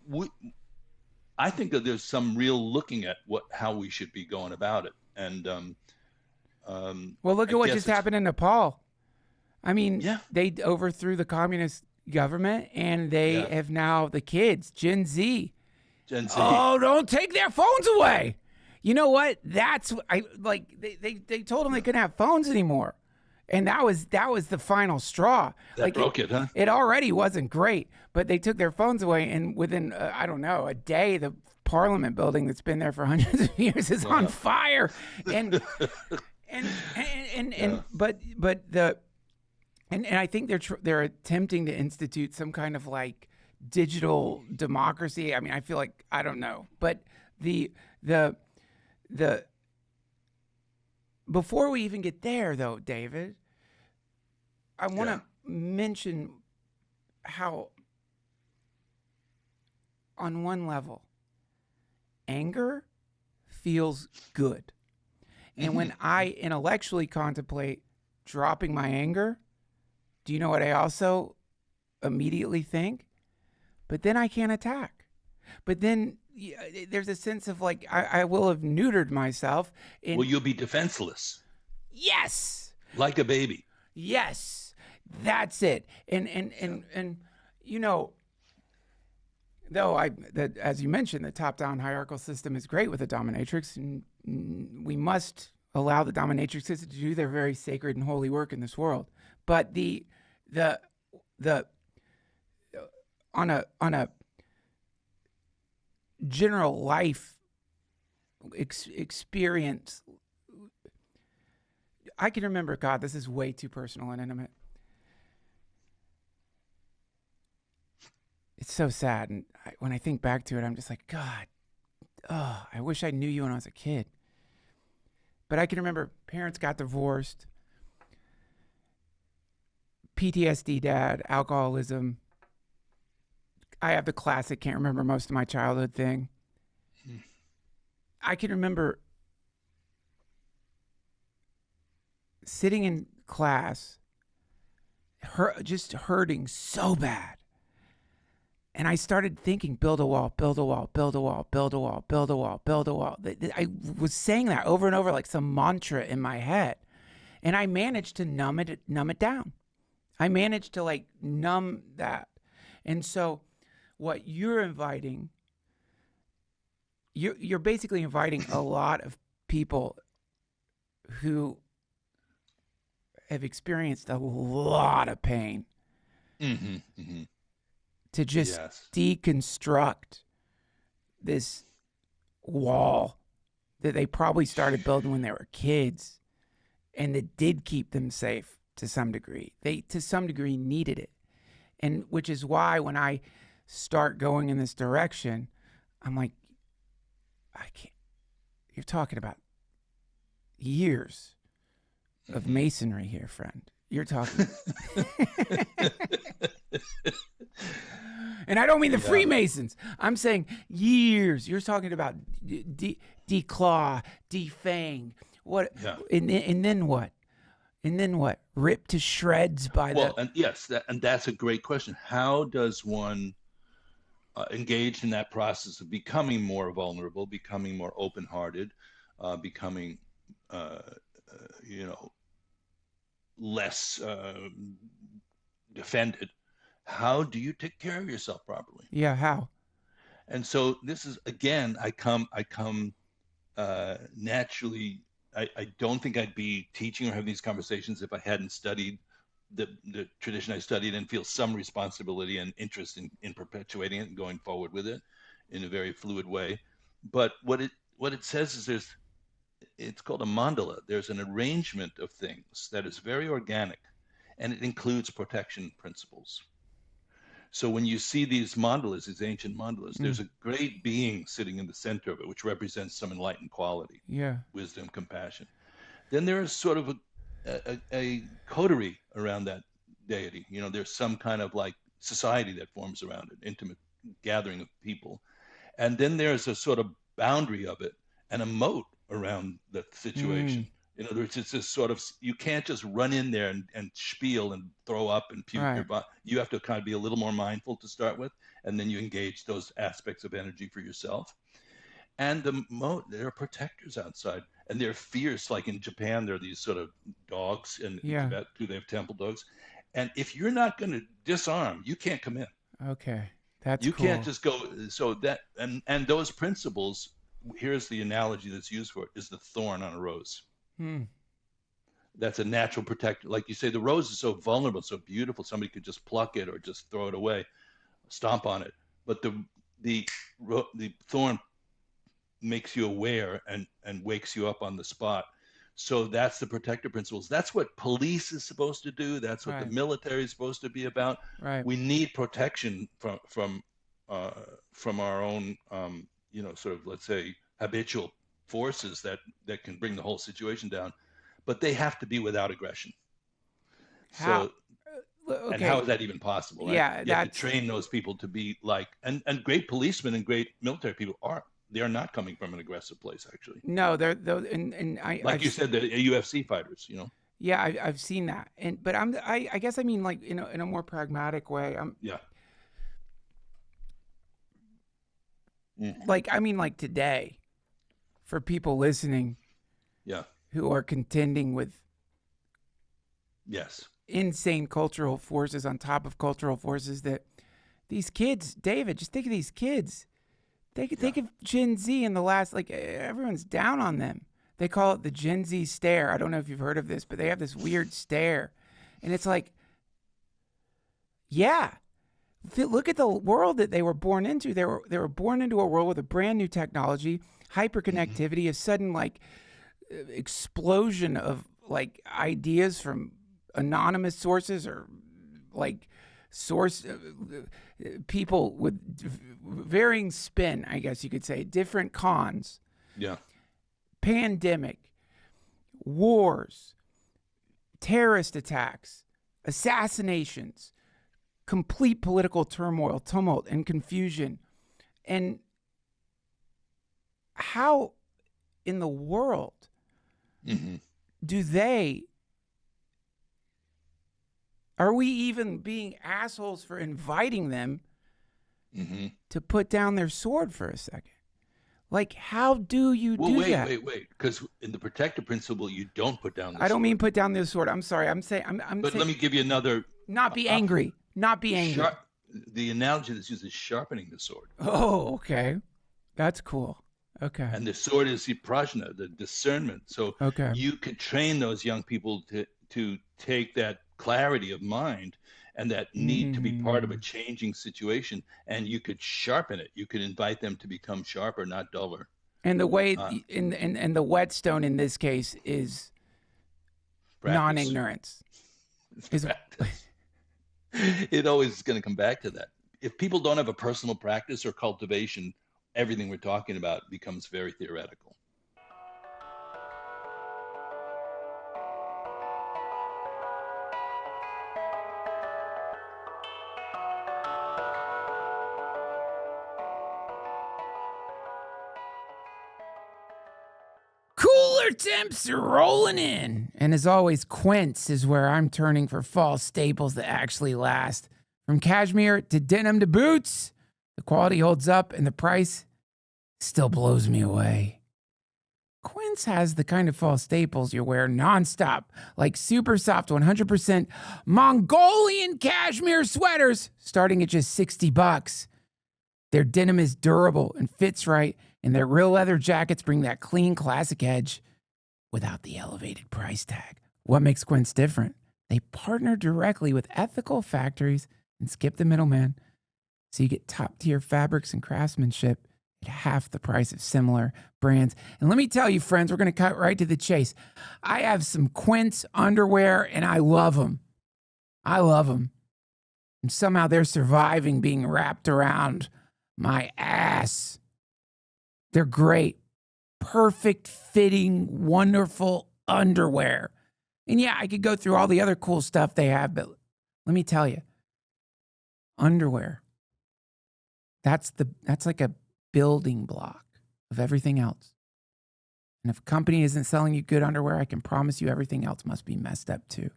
I think that there's some real looking at how we should be going about it. And well, look at what just happened in Nepal. I mean, they overthrew the communist government, and they have now the kids, Gen Z. Oh, don't take their phones away. You know what? That's they told them they couldn't have phones anymore. And that was the final straw. That broke it, huh? It already wasn't great, but they took their phones away, and within I don't know, a day, the Parliament building that's been there for hundreds of years is on fire. And I think they're attempting to institute some kind of like digital democracy. I mean, I feel like, I don't know, but the before we even get there, though, David, I want to mention how, on one level, anger feels good. And when I intellectually contemplate dropping my anger, do you know what I also immediately think? But then I can't attack. But then there's a sense of like, I will have neutered myself. Well, you'll be defenseless. Yes. Like a baby. Yes. That's it. And though as you mentioned, the top-down hierarchical system is great with the dominatrix, and we must allow the dominatrixes to do their very sacred and holy work in this world. But the on a general life experience, I can remember, God, this is way too personal and intimate. It's so sad. And when I think back to it, I'm just like, God, I wish I knew you when I was a kid. But I can remember parents got divorced, PTSD dad, alcoholism. I have the classic, can't remember most of my childhood thing. I can remember sitting in class, just hurting so bad. And I started thinking, build a wall, build a wall, build a wall, build a wall, build a wall, build a wall. I was saying that over and over like some mantra in my head. And I managed to numb it down. I managed to like numb that. And so what you're inviting, you're basically inviting a lot of people who have experienced a lot of pain to just deconstruct this wall that they probably started building when they were kids, and that did keep them safe to some degree. They, to some degree, needed it. And which is why when I start going in this direction, I'm like, I can't, you're talking about years of masonry here, friend. You're talking. And I don't mean the Freemasons. I'm saying years. You're talking about declaw, defang. What? Yeah. And then what? And then what? Ripped to shreds by and that's a great question. How does one engage in that process of becoming more vulnerable, becoming more open-hearted, becoming, less defended? How do you take care of yourself properly? Yeah, how? And so this is, again, I come naturally. I don't think I'd be teaching or having these conversations if I hadn't studied the tradition I studied and feel some responsibility and interest in perpetuating it and going forward with it in a very fluid way. But what it says is it's called a mandala. There's an arrangement of things that is very organic, and it includes protection principles. So when you see these mandalas, these ancient mandalas, there's a great being sitting in the center of it, which represents some enlightened quality, wisdom, compassion. Then there is sort of a coterie around that deity. There's some kind of like society that forms around it, intimate gathering of people. And then there's a sort of boundary of it and a moat around the situation. In other words, it's this sort of, you can't just run in there and spiel and throw up and puke your body. You have to kind of be a little more mindful to start with, and then you engage those aspects of energy for yourself. And there are protectors outside, and they're fierce. Like in Japan, there are these sort of dogs, and in Tibet too, they have temple dogs. And if you're not going to disarm, you can't come in. Okay, that's you cool. Can't just go. So that and those principles. Here's the analogy that's used for it: is the thorn on a rose. That's a natural protector. Like you say, the rose is so vulnerable, so beautiful. Somebody could just pluck it or just throw it away, stomp on it. But the thorn makes you aware and wakes you up on the spot. So that's the protector principles. That's what police is supposed to do. That's what the military is supposed to be about. Right. We need protection from our own, sort of, let's say, habitual forces that can bring the whole situation down, but they have to be without aggression. How? And how is that even possible? Right? Yeah, you have to train those people to be like, and great policemen and great military people they are not coming from an aggressive place, actually. No, like you said, the UFC fighters, Yeah, I've seen that, but I guess I mean like in a more pragmatic way. Like I mean like today, for people listening, who are contending with insane cultural forces on top of cultural forces, that these kids, David, just think of these kids. Think of Gen Z in the last, like, everyone's down on them. They call it the Gen Z stare. I don't know if you've heard of this, but they have this weird stare. And it's like, look at the world that they were born into. They were born into a world with a brand new technology, hyperconnectivity, a sudden like explosion of like ideas from anonymous sources or like people with varying spin, I guess you could say, different cons. Pandemic, wars, terrorist attacks, assassinations, complete political turmoil, tumult, and confusion. And how in the world Mm-hmm. are we even being assholes for inviting them Mm-hmm. to put down their sword for a second? Like, how do you do that? Wait. Because in the protector principle, you don't put down the sword. I don't mean put down the sword. I'm sorry. I'm saying. But let me give you another. Not be angry. Not be angry. The analogy that's used is sharpening the sword. Oh, okay. That's cool. Okay. And the sword is the prajna, the discernment. So you could train those young people to take that clarity of mind and that need to be part of a changing situation, and you could sharpen it. You could invite them to become sharper, not duller. And the way, and the whetstone in this case is practice. Non-ignorance. It's practice. It always is going to come back to that. If people don't have a personal practice or cultivation, everything we're talking about becomes very theoretical. Cooler temps are rolling in. And as always, Quince is where I'm turning for fall staples that actually last. From cashmere to denim to boots, the quality holds up and the price still blows me away. Quince has the kind of fall staples you wear nonstop, like super soft 100% Mongolian cashmere sweaters starting at just $60. Their denim is durable and fits right, and their real leather jackets bring that clean, classic edge without the elevated price tag. What makes Quince different? They partner directly with ethical factories and skip the middleman, so you get top-tier fabrics and craftsmanship at half the price of similar brands. And let me tell you, friends, we're going to cut right to the chase. I have some Quince underwear, and I love them. I love them. And somehow they're surviving being wrapped around my ass. They're great, perfect fitting, wonderful underwear. And yeah, I could go through all the other cool stuff they have, but let me tell you, underwear, that's like a building block of everything else. And if a company isn't selling you good underwear, I can promise you everything else must be messed up too.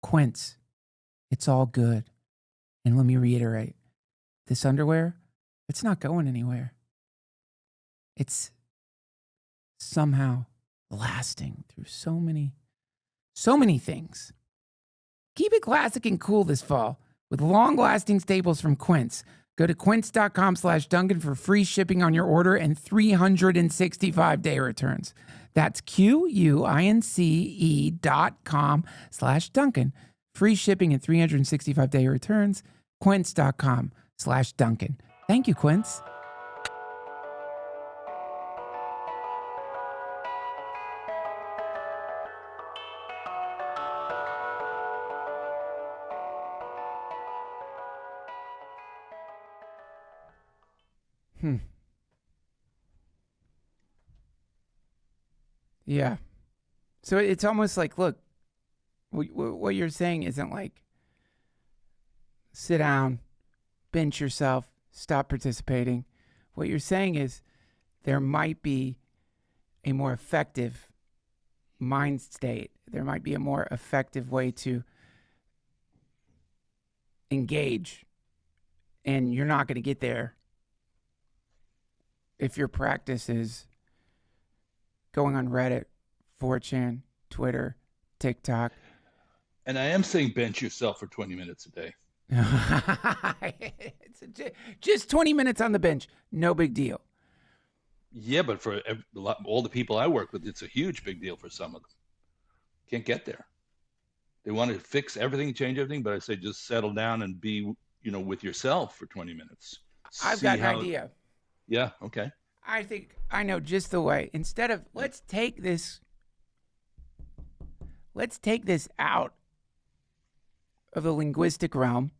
Quince, it's all good. And let me reiterate, this underwear, it's not going anywhere. It's somehow lasting through so many things. Keep it classic and cool this fall with long-lasting staples from Quince. Go to quince.com/Duncan for free shipping on your order and 365-day returns. That's QUINCE.com/Duncan. Free shipping and 365-day returns. Quince.com/Duncan. Thank you, Quince. Yeah. So it's almost like, look, what you're saying isn't like sit down, bench yourself, stop participating. What you're saying is there might be a more effective mind state. There might be a more effective way to engage. And you're not going to get there if your practice is going on Reddit, 4chan, Twitter, TikTok. And I am saying bench yourself for 20 minutes a day. Just 20 minutes on the bench. No big deal. Yeah, but for all the people I work with, it's a huge big deal for some of them. Can't get there. They want to fix everything, change everything, but I say just settle down and be, with yourself for 20 minutes. I've got an idea. Yeah, okay. I think I know just the way. Instead of let's take this out of the linguistic realm,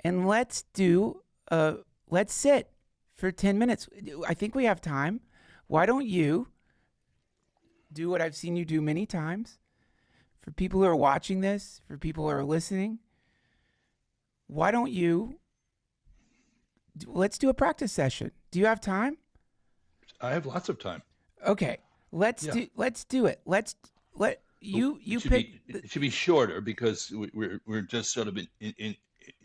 and let's sit for 10 minutes. I think we have time. Why don't you do what I've seen you do many times? For people who are watching this, for people who are listening, why don't you let's do a practice session. Do you have time? I have lots of time. Okay, Yeah. let's do it. Let you It you should pick. be it should be shorter because we're just sort of in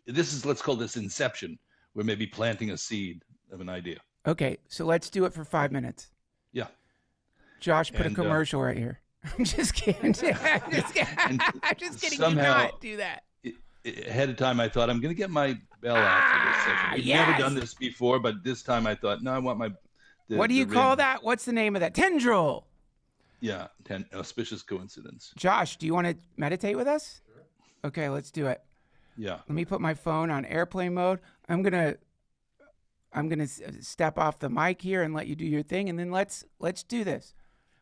this is, let's call this inception. We're maybe planting a seed of an idea. Okay, so let's do it for 5 minutes. Yeah. Josh, put a And commercial right here. I'm just kidding. I'm just kidding. and I'm just kidding. Do somehow not do that. ahead of time I thought I'm going to get my bell out for this session. We've never Yes. done this before, but this time I thought, no, I want my What do the you call ring. that? What's the name of that? Tendril. Yeah, auspicious coincidence. Josh, do you want to meditate with us? Sure. Okay, let's do it. Yeah. Let me put my phone on airplane mode. I'm gonna step off the mic here and let you do your thing, and then let's do this.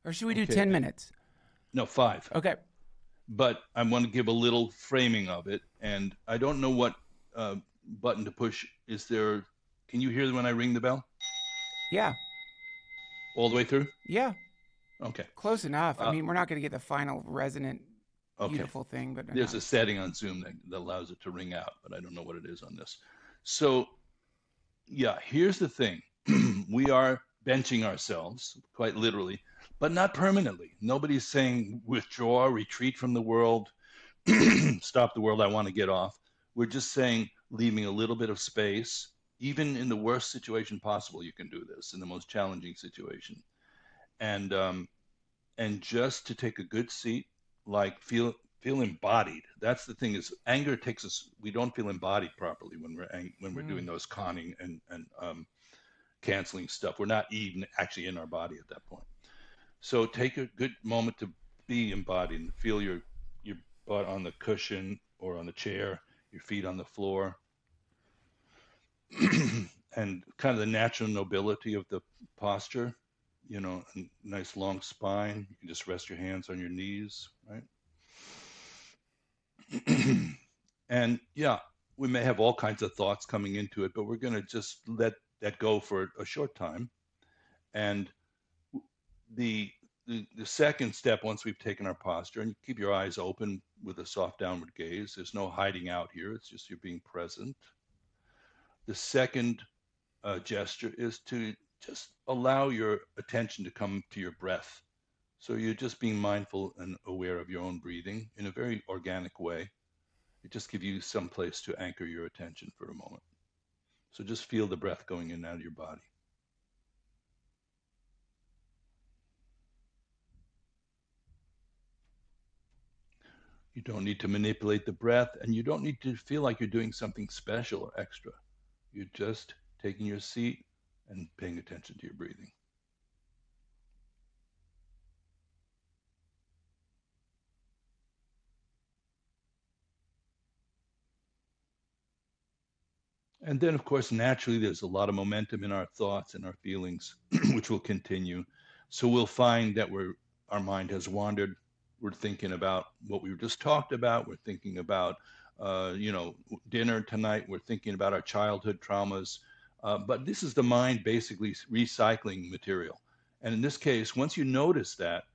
Or should we do 10 minutes? No, 5. Okay. But I want to give a little framing of it, and I don't know what button to push. Is there? Can you hear when I ring the bell? Yeah. All the way through? Yeah. Okay. Close enough. I mean, we're not going to get the final resonant, beautiful thing, but there's a setting on Zoom that allows it to ring out, but I don't know what it is on this. So, yeah, here's the thing. We are benching ourselves, quite literally, but not permanently. Nobody's saying withdraw, retreat from the world, stop the world, I want to get off. We're just saying leaving a little bit of space. Even in the worst situation possible, you can do this, in the most challenging situation. And just to take a good seat, like feel embodied. That's the thing, is anger takes us, we don't feel embodied properly when we're doing those conning and canceling stuff. We're not even actually in our body at that point. So take a good moment to be embodied and feel your butt on the cushion or on the chair, your feet on the floor, and kind of the natural nobility of the posture. You know, a nice long spine. You can just rest your hands on your knees, right? And yeah, we may have all kinds of thoughts coming into it, but we're going to just let that go for a short time. And the second step, once we've taken our posture, and you keep your eyes open with a soft downward gaze, there's no hiding out here, it's just you're being present. The second gesture is to just allow your attention to come to your breath. So you're just being mindful and aware of your own breathing in a very organic way. It just gives you some place to anchor your attention for a moment. So just feel the breath going in and out of your body. You don't need to manipulate the breath, and you don't need to feel like you're doing something special or extra. You're just taking your seat and paying attention to your breathing. And then, of course, naturally, there's a lot of momentum in our thoughts and our feelings, which will continue. So we'll find that our mind has wandered. We're thinking about what we just talked about. We're thinking about, dinner tonight. We're thinking about our childhood traumas. But this is the mind basically recycling material. And in this case, once you notice that,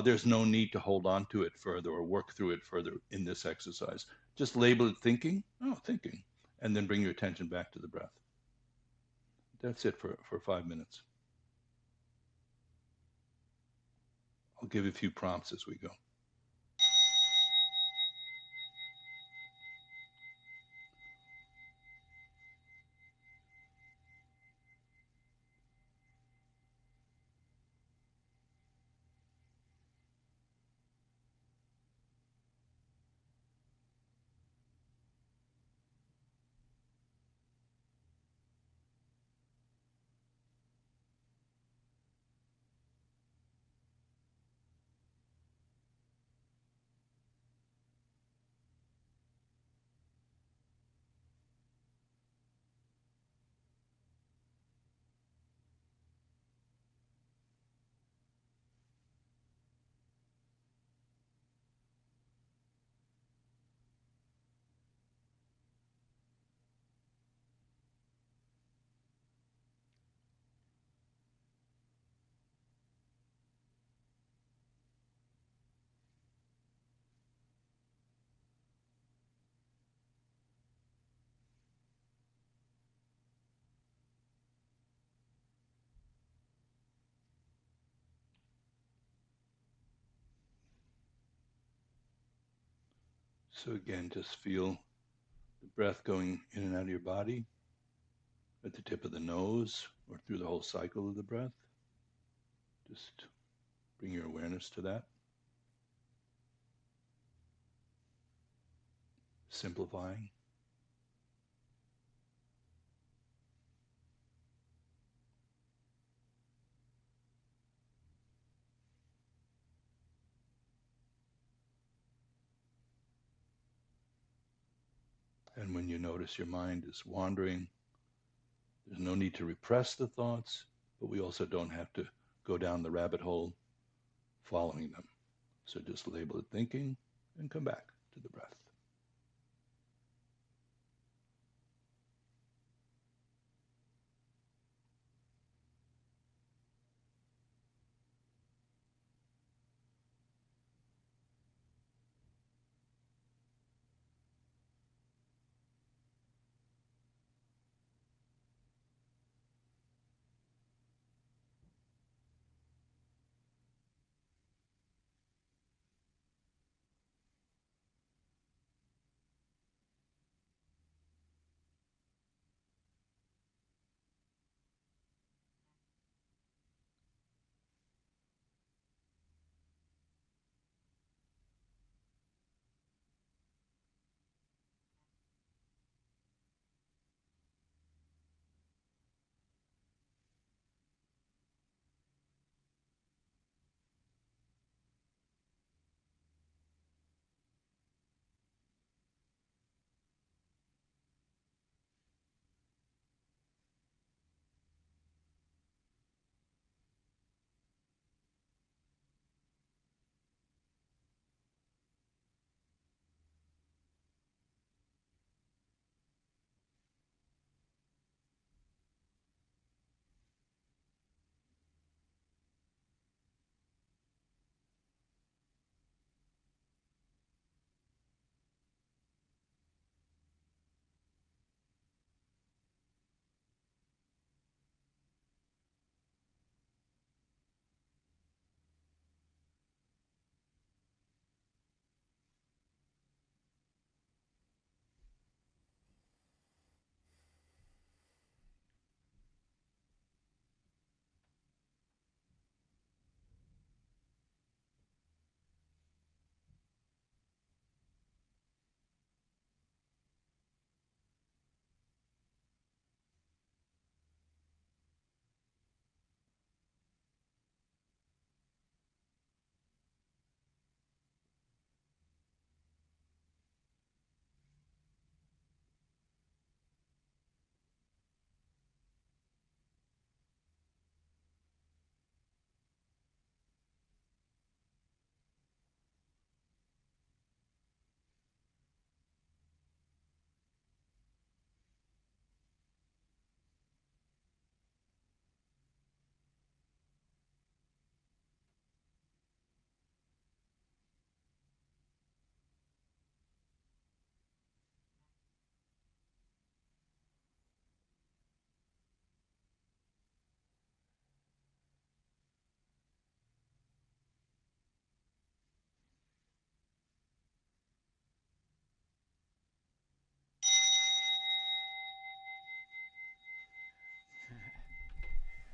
there's no need to hold on to it further or work through it further in this exercise. Just label it thinking. Oh, thinking. And then bring your attention back to the breath. That's it for 5 minutes. I'll give you a few prompts as we go. So again, just feel the breath going in and out of your body at the tip of the nose or through the whole cycle of the breath. Just bring your awareness to that. Simplifying. And when you notice your mind is wandering, there's no need to repress the thoughts, but we also don't have to go down the rabbit hole following them. So just label it thinking and come back to the breath.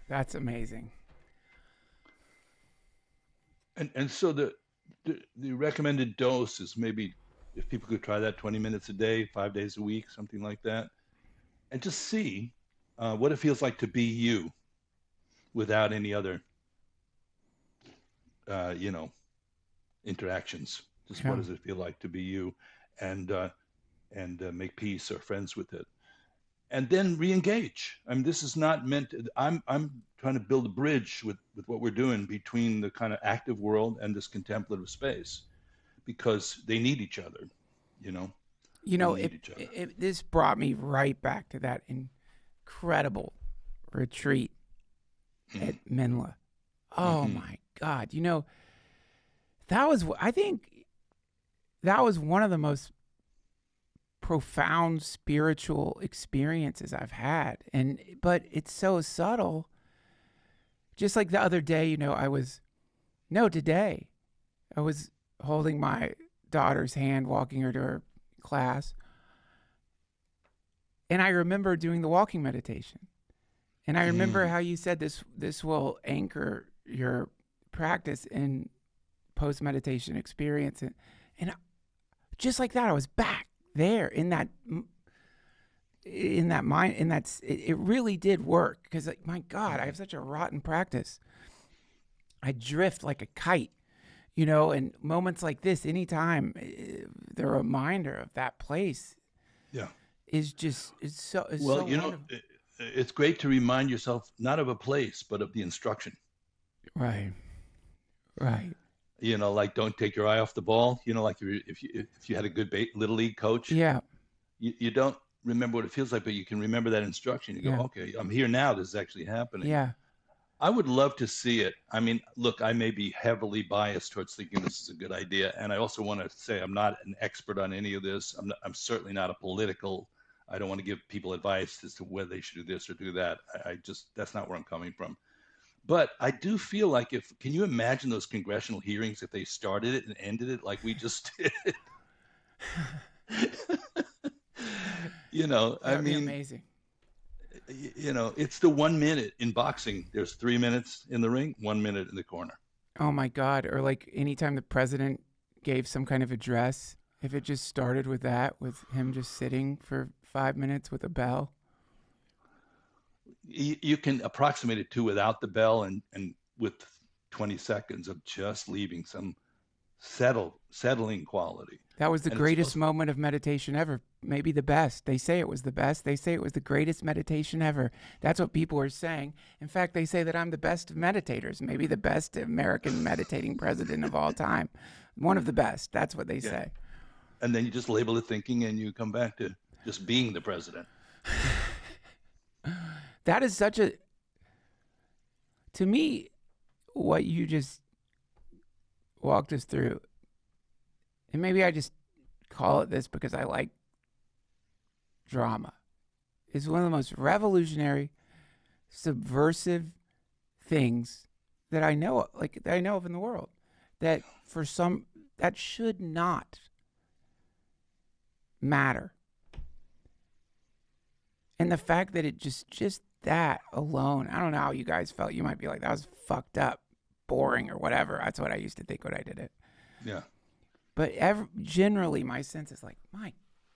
That's amazing. And so the recommended dose is maybe if people could try that 20 minutes a day, 5 days a week, something like that, and just see what it feels like to be you without any other, you know, interactions. Just what Yeah. does it feel like to be you, and make peace or friends with it, and then re-engage. I mean, this is not meant. I'm trying to build a bridge with what we're doing between the kind of active world and this contemplative space, because they need each other. You know, You we know, need each other. this brought me right back to that incredible retreat at Mm-hmm. Menla. Oh Mm-hmm. my God. You know, I think that was one of the most profound spiritual experiences I've had. But it's so subtle. Just like the other day, today I was holding my daughter's hand, walking her to her class. And I remember doing the walking meditation. And I remember how you said this will anchor your practice in post-meditation experience. And just like that, I was back there in that mind, it really did work. Because, like, my God, I have such a rotten practice. I drift like a kite, and moments like this, anytime, the reminder of that place is so wonderful. It's great to remind yourself not of a place, but of the instruction. Right. Like, don't take your eye off the ball. Like if you had a good little league coach, you don't remember what it feels like, but you can remember that instruction. You go, okay, I'm here now. This is actually happening. Yeah. I would love to see it. I mean, look, I may be heavily biased towards thinking this is a good idea. And I also want to say I'm not an expert on any of this. I'm certainly not a political. I don't want to give people advice as to whether they should do this or do that. That's not where I'm coming from. But I do feel like can you imagine those congressional hearings if they started it and ended it like we just did? That'd be amazing. It's the 1 minute in boxing. There's 3 minutes in the ring, 1 minute in the corner. Oh my God. Or like anytime the president gave some kind of address, if it just started with that, with him just sitting for 5 minutes with a bell. You can approximate it too without the bell and with 20 seconds of just leaving some settling quality. That was the greatest moment of meditation ever. Maybe the best. They say it was the best. They say it was the greatest meditation ever. That's what people are saying. In fact, they say that I'm the best of meditators, maybe the best American meditating president of all time. One of the best. That's what they say. And then you just label it thinking and you come back to just being the president. That is to me, what you just walked us through, and maybe I just call it this because I like drama, is one of the most revolutionary, subversive things that I know of in the world. That for some, that should not matter. And the fact that it just that alone, I don't know how you guys felt. You might be like, that was fucked up, boring, or whatever. That's what I used to think when I did it. Yeah. But generally, my sense is like, my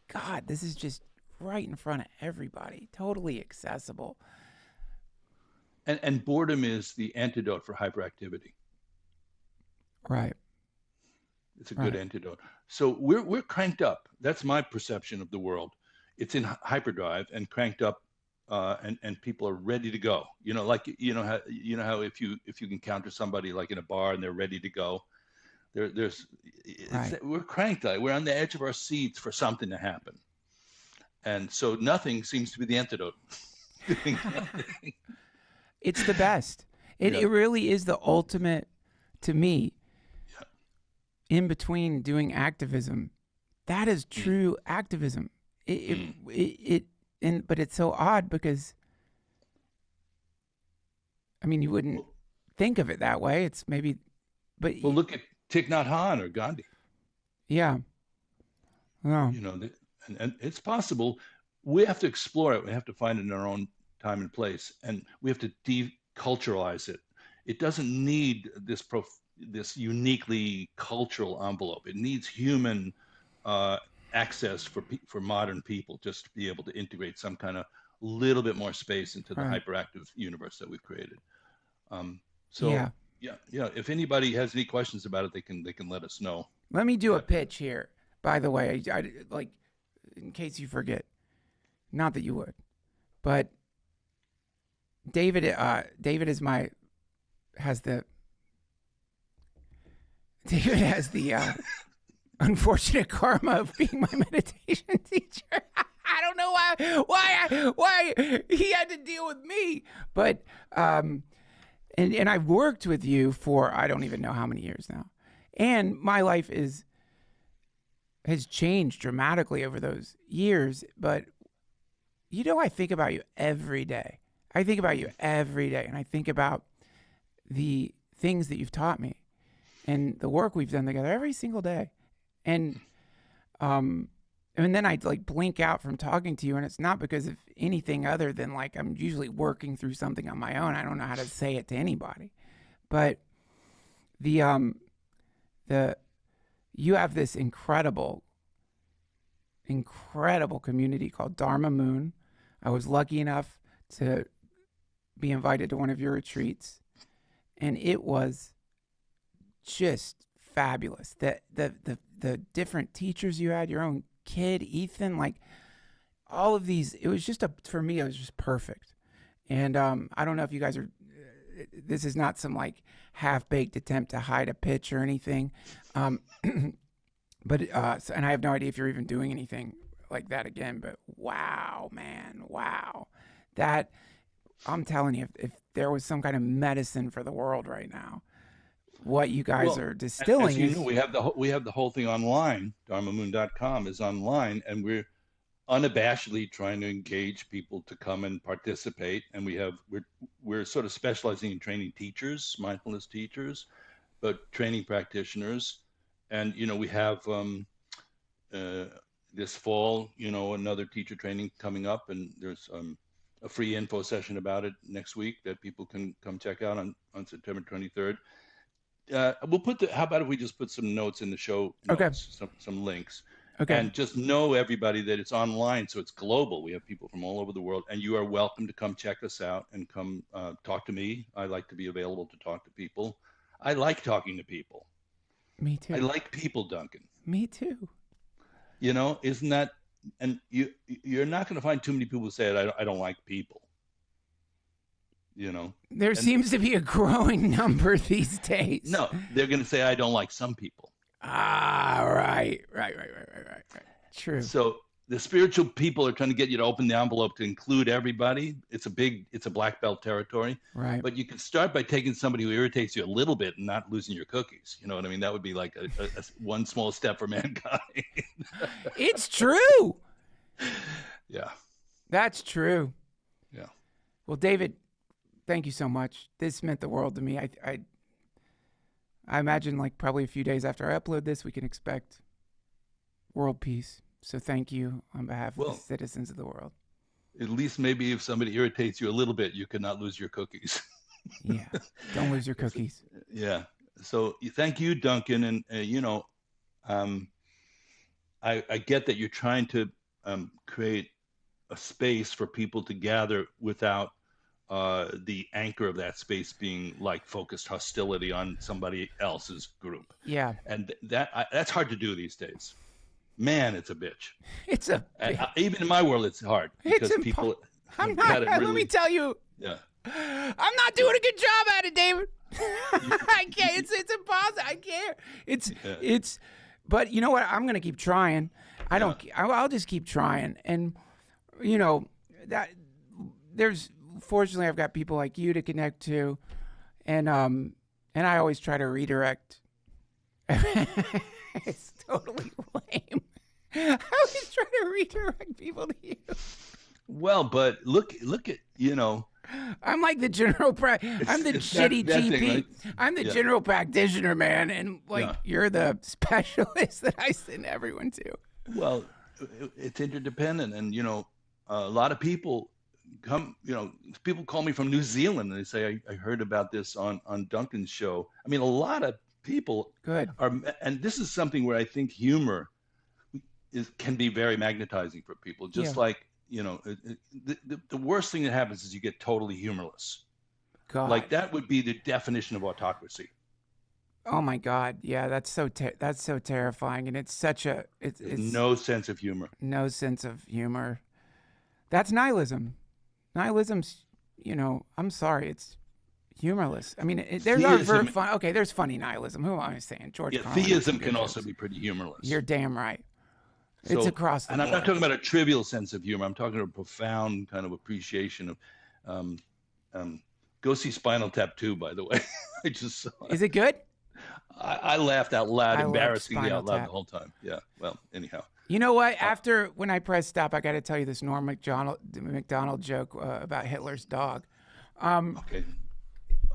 God, this is just right in front of everybody, totally accessible. And boredom is the antidote for hyperactivity. Right. It's a good antidote. So we're cranked up. That's my perception of the world. It's in hyperdrive and cranked up, and people are ready to go. Like how if you encounter somebody like in a bar and they're ready to go, we're cranked up. We're on the edge of our seats for something to happen, and so nothing seems to be the antidote. It's the best. It really is the ultimate, to me. In between doing activism, that is true activism. But it's so odd because, I mean, you wouldn't think of it that way. It's maybe, but look at Thich Nhat Hanh or Gandhi. Yeah. Well, and it's possible. We have to explore it. We have to find it in our own time and place, and we have to deculturalize it. It doesn't need this uniquely cultural envelope. It needs human access for modern people, just to be able to integrate some kind of little bit more space into the hyperactive universe that we've created. If anybody has any questions about it, they can let us know. Let me do a pitch here, by the way, I like, in case you forget, not that you would, but David has the unfortunate karma of being my meditation teacher. I don't know why he had to deal with me, but and I've worked with you for I don't even know how many years now, and my life has changed dramatically over those years. But I think about you every day. I think about you every day, and I think about the things that you've taught me and the work we've done together every single day. And and then I'd like blink out from talking to you, and it's not because of anything other than like I'm usually working through something on my own. I don't know how to say it to anybody. But you have this incredible community called Dharma Moon. I was lucky enough to be invited to one of your retreats, and it was just fabulous. The different teachers you had, your own kid, Ethan, like all of these, it was just for me, it was just perfect. And I don't know if you guys are, this is not some like half-baked attempt to hide a pitch or anything. But and I have no idea if you're even doing anything like that again, but wow, man, wow. That, I'm telling you, if there was some kind of medicine for the world right now, what you guys are distilling as you know, we have the whole thing online. dharmamoon.com is online, and we're unabashedly trying to engage people to come and participate. And we're sort of specializing in training teachers, mindfulness teachers, but training practitioners. And we have this fall, another teacher training coming up, and there's a free info session about it next week that people can come check out on September 23rd. We'll how about if we just put some notes in the show notes, some links. Okay. And just know, everybody, that it's online, so it's global. We have people from all over the world, and you are welcome to come check us out and come talk to me. I like to be available to talk to people. I like talking to people. Me too. I like people, Duncan. Me too. Isn't that? And you're not going to find too many people who say it. I don't like people. There seems to be a growing number these days. No, they're going to say I don't like some people. Ah, right. True. So the spiritual people are trying to get you to open the envelope to include everybody. It's a black belt territory. Right. But you can start by taking somebody who irritates you a little bit and not losing your cookies. You know what I mean? That would be like a one small step for mankind. It's true. Yeah. That's true. Yeah. Well, David, thank you so much. This meant the world to me. I imagine like probably a few days after I upload this, we can expect world peace. So thank you on behalf of the citizens of the world. At least maybe if somebody irritates you a little bit, you cannot lose your cookies. Yeah. Don't lose your cookies. Yeah. So thank you, Duncan. And, I get that you're trying to create a space for people to gather without the anchor of that space being like focused hostility on somebody else's group. Yeah. And that's hard to do these days. Man, it's a bitch. It's a even in my world, it's hard because people. I'm not. Let me tell you. Yeah. I'm not doing a good job at it, David. I can't. It's impossible. I can't. It's. But you know what? I'm gonna keep trying. I'll just keep trying, and that there's. Fortunately, I've got people like you to connect to, and I always try to redirect. It's totally lame. I always try to redirect people to you. Well, but look at I'm like the general I'm the shitty GP. Thing, right? I'm the general practitioner, man, and you're the specialist that I send everyone to. Well, it's interdependent, and a lot of people people call me from New Zealand and they say, I heard about this on Duncan's show. I mean, a lot of people are, and this is something where I think humor can be very magnetizing for people. Just like, the worst thing that happens is you get totally humorless. God. Like that would be the definition of autocracy. Oh my God. Yeah. That's so terrifying. And it's such it's no sense of humor. No sense of humor. That's nihilism. Nihilism's, I'm sorry, it's humorless. I mean, there's funny nihilism. Who am I saying? George Carlin. Theism can also be pretty humorless. You're damn right. It's across the board. I'm not talking about a trivial sense of humor. I'm talking about a profound kind of appreciation of. Go see Spinal Tap 2, by the way. I just saw it. Is it good? I laughed out loud, embarrassingly out loud the whole time. Yeah. Well, anyhow. You know what? When I press stop, I got to tell you this Norm Macdonald joke about Hitler's dog. Okay.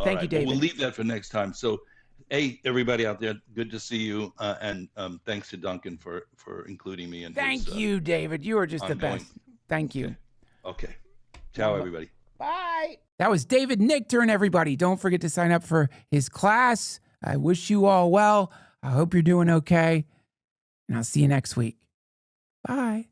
Thank you, David. We'll leave that for next time. So Hey, everybody out there, good to see you. And thanks to Duncan for including me in Thank his you, David. You are just the ongoing. best. Thank you. Okay. Ciao, everybody. Bye. That was David Nichtern, everybody. Don't forget to sign up for his class. I wish you all well. I hope you're doing okay. And I'll see you next week. Bye.